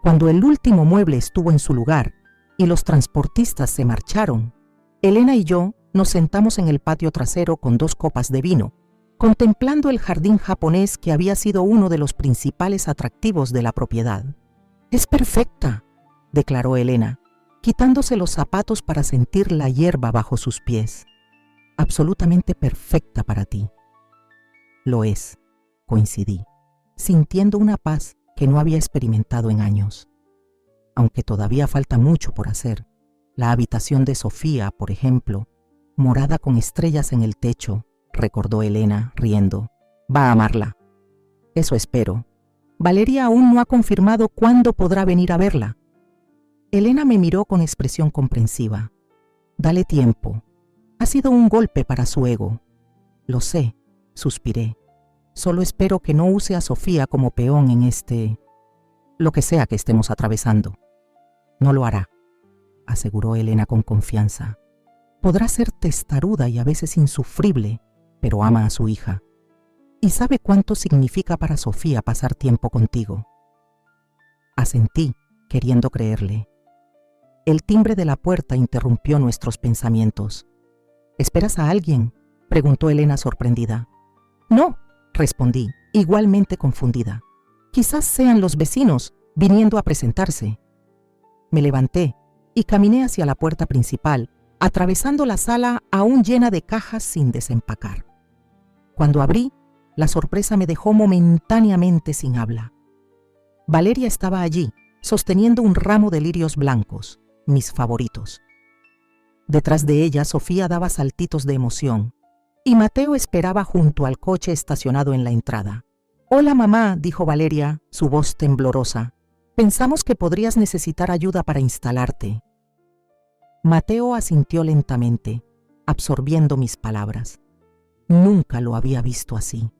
Cuando el último mueble estuvo en su lugar y los transportistas se marcharon, Elena y yo nos sentamos en el patio trasero con 2 copas de vino, contemplando el jardín japonés que había sido uno de los principales atractivos de la propiedad. «Es perfecta», declaró Elena, quitándose los zapatos para sentir la hierba bajo sus pies. «Absolutamente perfecta para ti». «Lo es», coincidí, sintiendo una paz que no había experimentado en años. Aunque todavía falta mucho por hacer. La habitación de Sofía, por ejemplo, morada con estrellas en el techo, recordó Elena, riendo. Va a amarla. Eso espero. Valeria aún no ha confirmado cuándo podrá venir a verla. Elena me miró con expresión comprensiva. Dale tiempo. Ha sido un golpe para su ego. Lo sé, suspiré. Solo espero que no use a Sofía como peón en lo que sea que estemos atravesando. No lo hará, aseguró Elena con confianza. Podrá ser testaruda y a veces insufrible, pero ama a su hija. Y sabe cuánto significa para Sofía pasar tiempo contigo. Asentí, queriendo creerle. El timbre de la puerta interrumpió nuestros pensamientos. ¿Esperas a alguien?, preguntó Elena sorprendida. No, respondí, igualmente confundida. Quizás sean los vecinos viniendo a presentarse. Me levanté y caminé hacia la puerta principal, atravesando la sala aún llena de cajas sin desempacar. Cuando abrí, la sorpresa me dejó momentáneamente sin habla. Valeria estaba allí, sosteniendo un ramo de lirios blancos, mis favoritos. Detrás de ella, Sofía daba saltitos de emoción, y Mateo esperaba junto al coche estacionado en la entrada. «Hola, mamá», dijo Valeria, su voz temblorosa. Pensamos que podrías necesitar ayuda para instalarte. Mateo asintió lentamente, absorbiendo mis palabras. Nunca lo había visto así.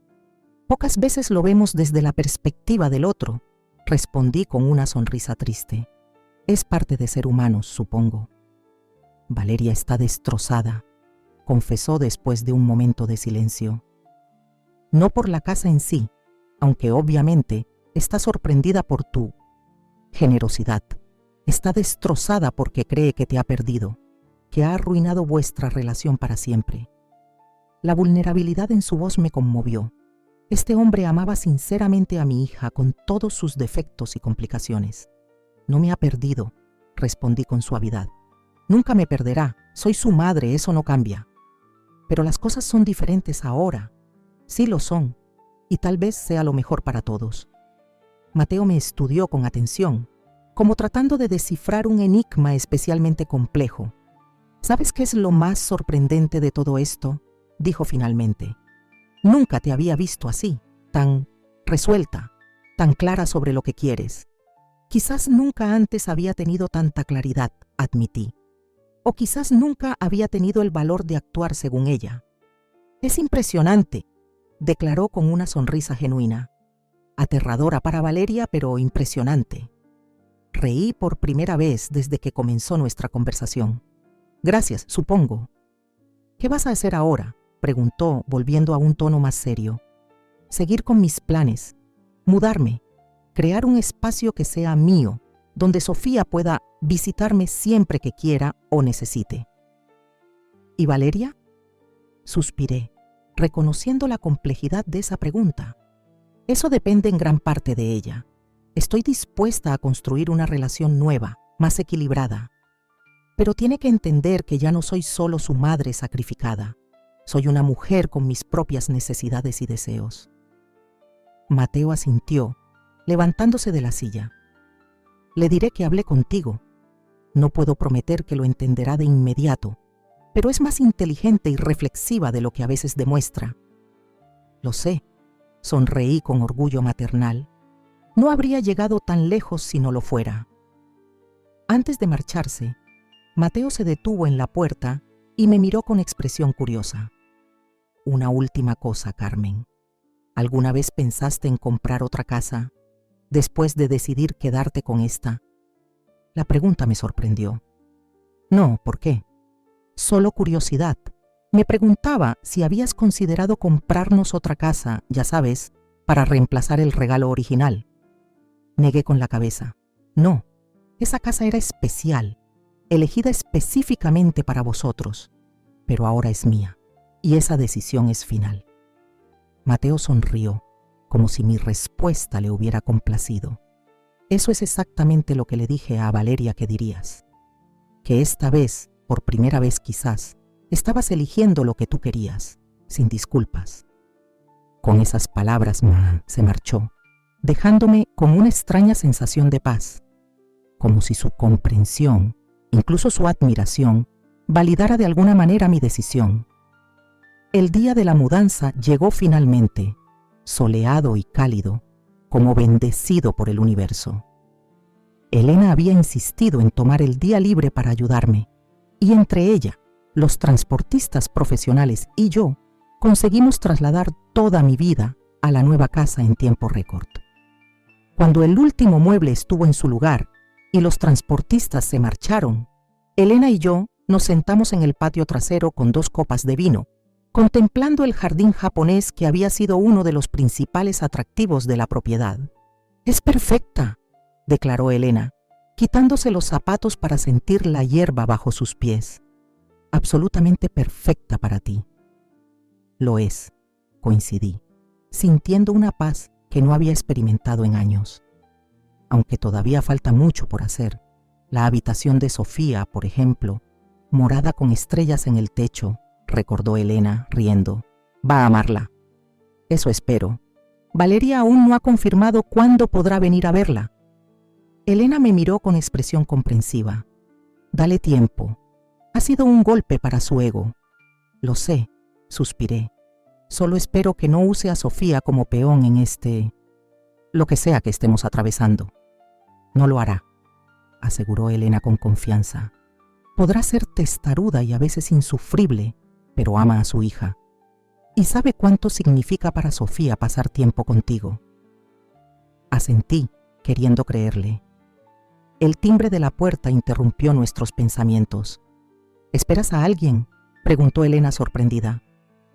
Pocas veces lo vemos desde la perspectiva del otro, respondí con una sonrisa triste. Es parte de ser humanos, supongo. Valeria está destrozada, confesó después de un momento de silencio. No por la casa en sí, aunque obviamente está sorprendida por tu generosidad. Está destrozada porque cree que te ha perdido, que ha arruinado vuestra relación para siempre. La vulnerabilidad en su voz me conmovió. Este hombre amaba sinceramente a mi hija con todos sus defectos y complicaciones. No me ha perdido, respondí con suavidad. Nunca me perderá, soy su madre, eso no cambia. Pero las cosas son diferentes ahora. Sí lo son, y tal vez sea lo mejor para todos. Mateo me estudió con atención, como tratando de descifrar un enigma especialmente complejo. ¿Sabes qué es lo más sorprendente de todo esto?, dijo finalmente. Nunca te había visto así, tan resuelta, tan clara sobre lo que quieres. Quizás nunca antes había tenido tanta claridad, admití. O quizás nunca había tenido el valor de actuar según ella. Es impresionante, declaró con una sonrisa genuina. Aterradora para Valeria, pero impresionante. Reí por primera vez desde que comenzó nuestra conversación. Gracias, supongo. ¿Qué vas a hacer ahora?, preguntó, volviendo a un tono más serio. Seguir con mis planes, mudarme, crear un espacio que sea mío, donde Sofía pueda visitarme siempre que quiera o necesite. ¿Y Valeria? Suspiré, reconociendo la complejidad de esa pregunta. Eso depende en gran parte de ella. Estoy dispuesta a construir una relación nueva, más equilibrada. Pero tiene que entender que ya no soy solo su madre sacrificada. Soy una mujer con mis propias necesidades y deseos. Mateo asintió, levantándose de la silla. Le diré que hablé contigo. No puedo prometer que lo entenderá de inmediato, pero es más inteligente y reflexiva de lo que a veces demuestra. Lo sé, sonreí con orgullo maternal. No habría llegado tan lejos si no lo fuera. Antes de marcharse, Mateo se detuvo en la puerta y me miró con expresión curiosa. Una última cosa, Carmen. ¿Alguna vez pensaste en comprar otra casa después de decidir quedarte con esta? La pregunta me sorprendió. No, ¿por qué? Solo curiosidad. Me preguntaba si habías considerado comprarnos otra casa, ya sabes, para reemplazar el regalo original. Negué con la cabeza. No, esa casa era especial, elegida específicamente para vosotros, pero ahora es mía, y esa decisión es final. Mateo sonrió, como si mi respuesta le hubiera complacido. Eso es exactamente lo que le dije a Valeria que dirías. Que esta vez, por primera vez quizás, estabas eligiendo lo que tú querías, sin disculpas. Con esas palabras se marchó, dejándome con una extraña sensación de paz, como si su comprensión, incluso su admiración, validara de alguna manera mi decisión. El día de la mudanza llegó finalmente, soleado y cálido, como bendecido por el universo. Elena había insistido en tomar el día libre para ayudarme, y entre ella, los transportistas profesionales y yo, conseguimos trasladar toda mi vida a la nueva casa en tiempo récord. Cuando el último mueble estuvo en su lugar y los transportistas se marcharon, Elena y yo nos sentamos en el patio trasero con 2 copas de vino, contemplando el jardín japonés que había sido uno de los principales atractivos de la propiedad. «Es perfecta», declaró Elena, quitándose los zapatos para sentir la hierba bajo sus pies. «Absolutamente perfecta para ti». «Lo es», coincidí, sintiendo una paz que no había experimentado en años. Aunque todavía falta mucho por hacer. La habitación de Sofía, por ejemplo, morada con estrellas en el techo, recordó Elena, riendo. Va a amarla. Eso espero. Valeria aún no ha confirmado cuándo podrá venir a verla. Elena me miró con expresión comprensiva. Dale tiempo. Ha sido un golpe para su ego. Lo sé, suspiré. Solo espero que no use a Sofía como peón en lo que sea que estemos atravesando. No lo hará, aseguró Elena con confianza. Podrá ser testaruda y a veces insufrible, pero ama a su hija. Y sabe cuánto significa para Sofía pasar tiempo contigo. Asentí, queriendo creerle. El timbre de la puerta interrumpió nuestros pensamientos. ¿Esperas a alguien?, preguntó Elena sorprendida.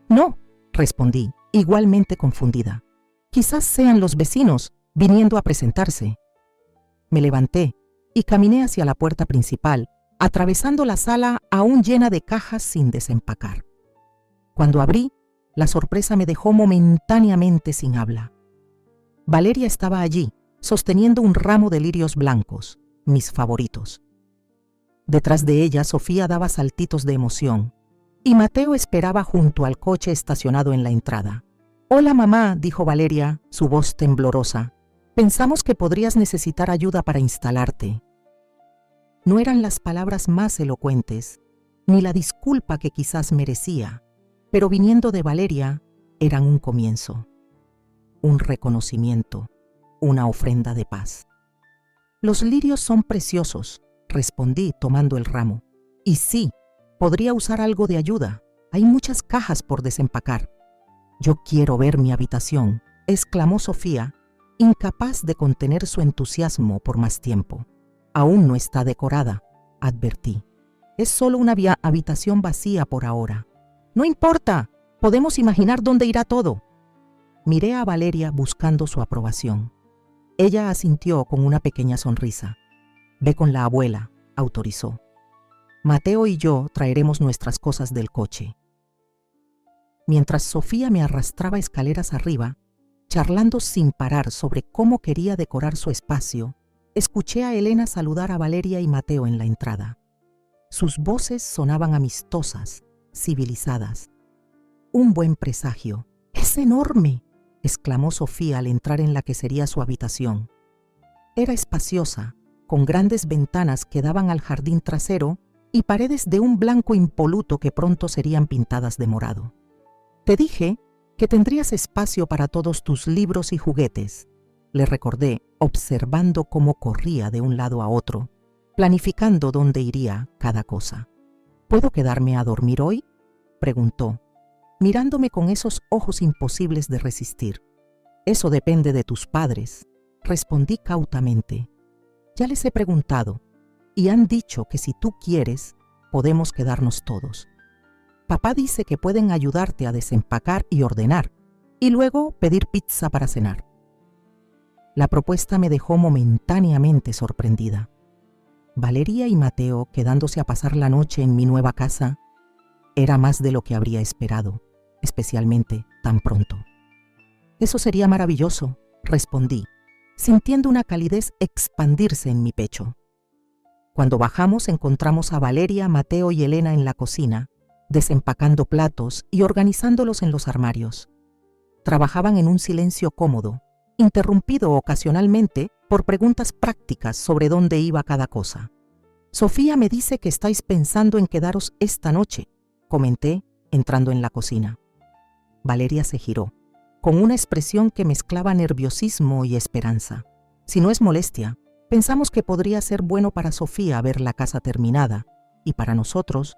No, respondí, igualmente confundida. Quizás sean los vecinos viniendo a presentarse. Me levanté y caminé hacia la puerta principal, atravesando la sala aún llena de cajas sin desempacar. Cuando abrí, la sorpresa me dejó momentáneamente sin habla. Valeria estaba allí, sosteniendo un ramo de lirios blancos, mis favoritos. Detrás de ella, Sofía daba saltitos de emoción, y Mateo esperaba junto al coche estacionado en la entrada. «Hola, mamá», dijo Valeria, su voz temblorosa. «Pensamos que podrías necesitar ayuda para instalarte». No eran las palabras más elocuentes, ni la disculpa que quizás merecía, pero viniendo de Valeria, eran un comienzo, un reconocimiento, una ofrenda de paz. «Los lirios son preciosos», respondí tomando el ramo. «Y sí, podría usar algo de ayuda. Hay muchas cajas por desempacar». «Yo quiero ver mi habitación», exclamó Sofía, incapaz de contener su entusiasmo por más tiempo. «Aún no está decorada», advertí. «Es solo una habitación vacía por ahora». «No importa, podemos imaginar dónde irá todo». Miré a Valeria buscando su aprobación. Ella asintió con una pequeña sonrisa. «Ve con la abuela», autorizó. «Mateo y yo traeremos nuestras cosas del coche». Mientras Sofía me arrastraba escaleras arriba, charlando sin parar sobre cómo quería decorar su espacio, escuché a Elena saludar a Valeria y Mateo en la entrada. Sus voces sonaban amistosas, civilizadas. «Un buen presagio». «¡Es enorme!», exclamó Sofía al entrar en la que sería su habitación. Era espaciosa, con grandes ventanas que daban al jardín trasero y paredes de un blanco impoluto que pronto serían pintadas de morado. «Te dije que tendrías espacio para todos tus libros y juguetes», le recordé, observando cómo corría de un lado a otro, planificando dónde iría cada cosa. «¿Puedo quedarme a dormir hoy?», preguntó, mirándome con esos ojos imposibles de resistir. «Eso depende de tus padres», respondí cautamente. «Ya les he preguntado y han dicho que si tú quieres, podemos quedarnos todos. Papá dice que pueden ayudarte a desempacar y ordenar, y luego pedir pizza para cenar». La propuesta me dejó momentáneamente sorprendida. Valeria y Mateo quedándose a pasar la noche en mi nueva casa era más de lo que habría esperado, especialmente tan pronto. «Eso sería maravilloso», respondí, sintiendo una calidez expandirse en mi pecho. Cuando bajamos encontramos a Valeria, Mateo y Elena en la cocina, desempacando platos y organizándolos en los armarios. Trabajaban en un silencio cómodo, interrumpido ocasionalmente por preguntas prácticas sobre dónde iba cada cosa. «Sofía me dice que estáis pensando en quedaros esta noche», comenté, entrando en la cocina. Valeria se giró, con una expresión que mezclaba nerviosismo y esperanza. «Si no es molestia, pensamos que podría ser bueno para Sofía ver la casa terminada, y para nosotros,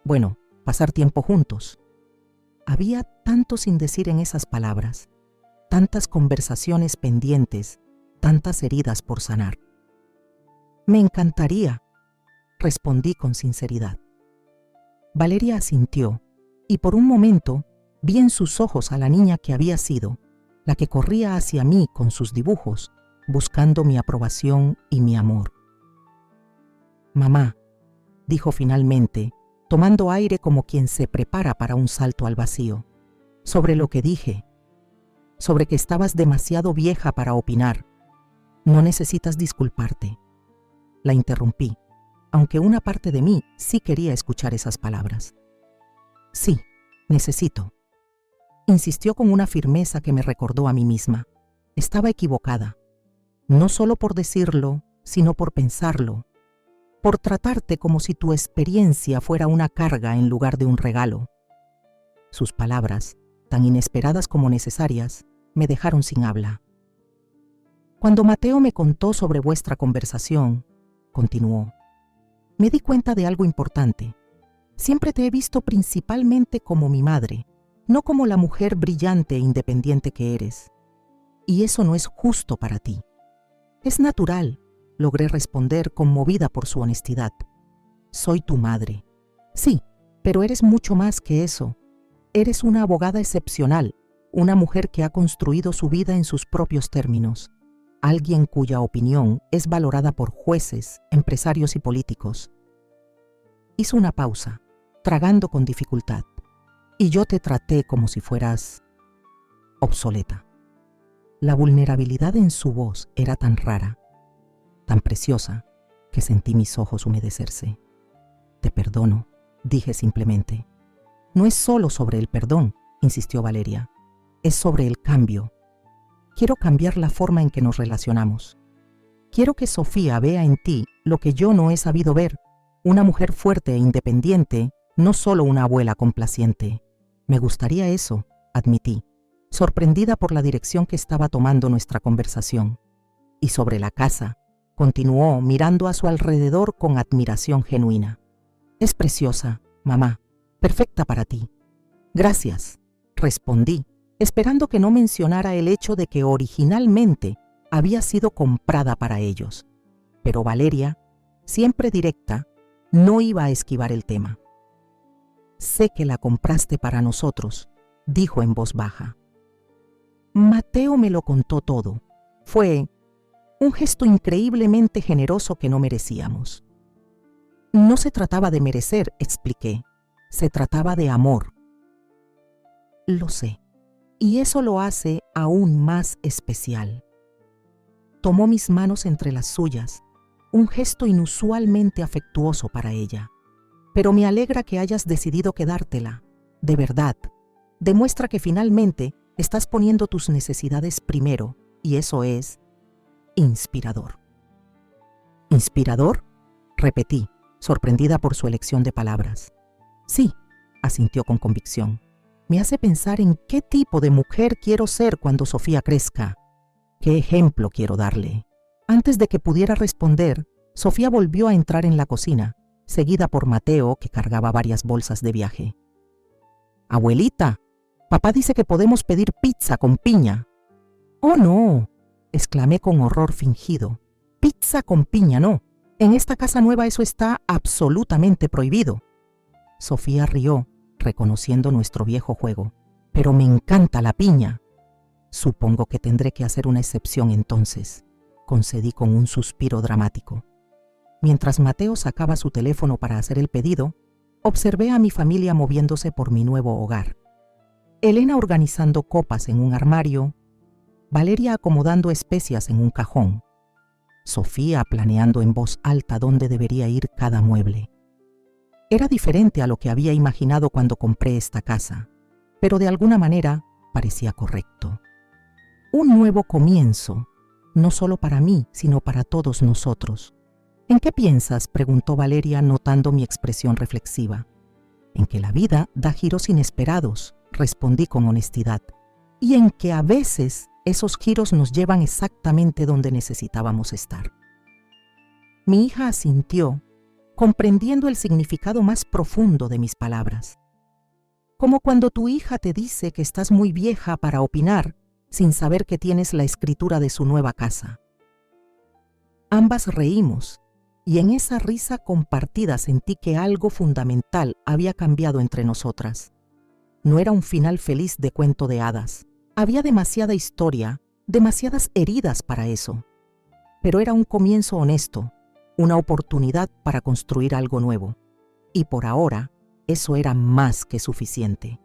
bueno, pasar tiempo juntos». Había tanto sin decir en esas palabras, tantas conversaciones pendientes, tantas heridas por sanar. «Me encantaría», respondí con sinceridad. Valeria asintió, y por un momento vi en sus ojos a la niña que había sido, la que corría hacia mí con sus dibujos, buscando mi aprobación y mi amor. «Mamá», dijo finalmente, tomando aire como quien se prepara para un salto al vacío, «sobre lo que dije, sobre que estabas demasiado vieja para opinar. No necesitas disculparte». La interrumpí, aunque una parte de mí sí quería escuchar esas palabras. «Sí, necesito», insistió con una firmeza que me recordó a mí misma. Estaba equivocada, no solo por decirlo, sino por pensarlo, por tratarte como si tu experiencia fuera una carga en lugar de un regalo. Sus palabras, tan inesperadas como necesarias, me dejaron sin habla. Cuando Mateo me contó sobre vuestra conversación, continuó, me di cuenta de algo importante. Siempre te he visto principalmente como mi madre, no como la mujer brillante e independiente que eres. Y eso no es justo para ti. Es natural, logré responder conmovida por su honestidad. Soy tu madre. Sí, pero eres mucho más que eso. Eres una abogada excepcional, una mujer que ha construido su vida en sus propios términos, alguien cuya opinión es valorada por jueces, empresarios y políticos. Hizo una pausa, tragando con dificultad, y yo te traté como si fueras obsoleta. La vulnerabilidad en su voz era tan rara, tan preciosa, que sentí mis ojos humedecerse. Te perdono, dije simplemente. No es solo sobre el perdón, insistió Valeria, es sobre el cambio. Quiero cambiar la forma en que nos relacionamos. Quiero que Sofía vea en ti lo que yo no he sabido ver, una mujer fuerte e independiente, no solo una abuela complaciente. Me gustaría eso, admití, sorprendida por la dirección que estaba tomando nuestra conversación. Y sobre la casa, continuó mirando a su alrededor con admiración genuina. Es preciosa, mamá, perfecta para ti. Gracias, respondí, esperando que no mencionara el hecho de que originalmente había sido comprada para ellos. Pero Valeria, siempre directa, no iba a esquivar el tema. Sé que la compraste para nosotros, dijo en voz baja. Mateo me lo contó todo. Fue un gesto increíblemente generoso que no merecíamos. No se trataba de merecer, expliqué. Se trataba de amor. Lo sé, y eso lo hace aún más especial. Tomó mis manos entre las suyas, un gesto inusualmente afectuoso para ella. Pero me alegra que hayas decidido quedártela. De verdad, demuestra que finalmente estás poniendo tus necesidades primero, y eso es inspirador. ¿Inspirador? Repetí, sorprendida por su elección de palabras. Sí, asintió con convicción. Me hace pensar en qué tipo de mujer quiero ser cuando Sofía crezca. ¿Qué ejemplo quiero darle? Antes de que pudiera responder, Sofía volvió a entrar en la cocina, seguida por Mateo, que cargaba varias bolsas de viaje. Abuelita, papá dice que podemos pedir pizza con piña. ¡Oh, no!, exclamé con horror fingido. Pizza con piña no. En esta casa nueva eso está absolutamente prohibido. Sofía rió, reconociendo nuestro viejo juego. Pero me encanta la piña. Supongo que tendré que hacer una excepción entonces, concedí con un suspiro dramático. Mientras Mateo sacaba su teléfono para hacer el pedido, observé a mi familia moviéndose por mi nuevo hogar. Elena organizando copas en un armario, Valeria acomodando especias en un cajón, Sofía planeando en voz alta dónde debería ir cada mueble. Era diferente a lo que había imaginado cuando compré esta casa, pero de alguna manera parecía correcto. Un nuevo comienzo, no solo para mí, sino para todos nosotros. ¿En qué piensas?, preguntó Valeria notando mi expresión reflexiva. En que la vida da giros inesperados, respondí con honestidad, y en que a veces esos giros nos llevan exactamente donde necesitábamos estar. Mi hija asintió, comprendiendo el significado más profundo de mis palabras. Como cuando tu hija te dice que estás muy vieja para opinar, sin saber que tienes la escritura de su nueva casa. Ambas reímos, y en esa risa compartida sentí que algo fundamental había cambiado entre nosotras. No era un final feliz de cuento de hadas. Había demasiada historia, demasiadas heridas para eso. Pero era un comienzo honesto, una oportunidad para construir algo nuevo. Y por ahora, eso era más que suficiente.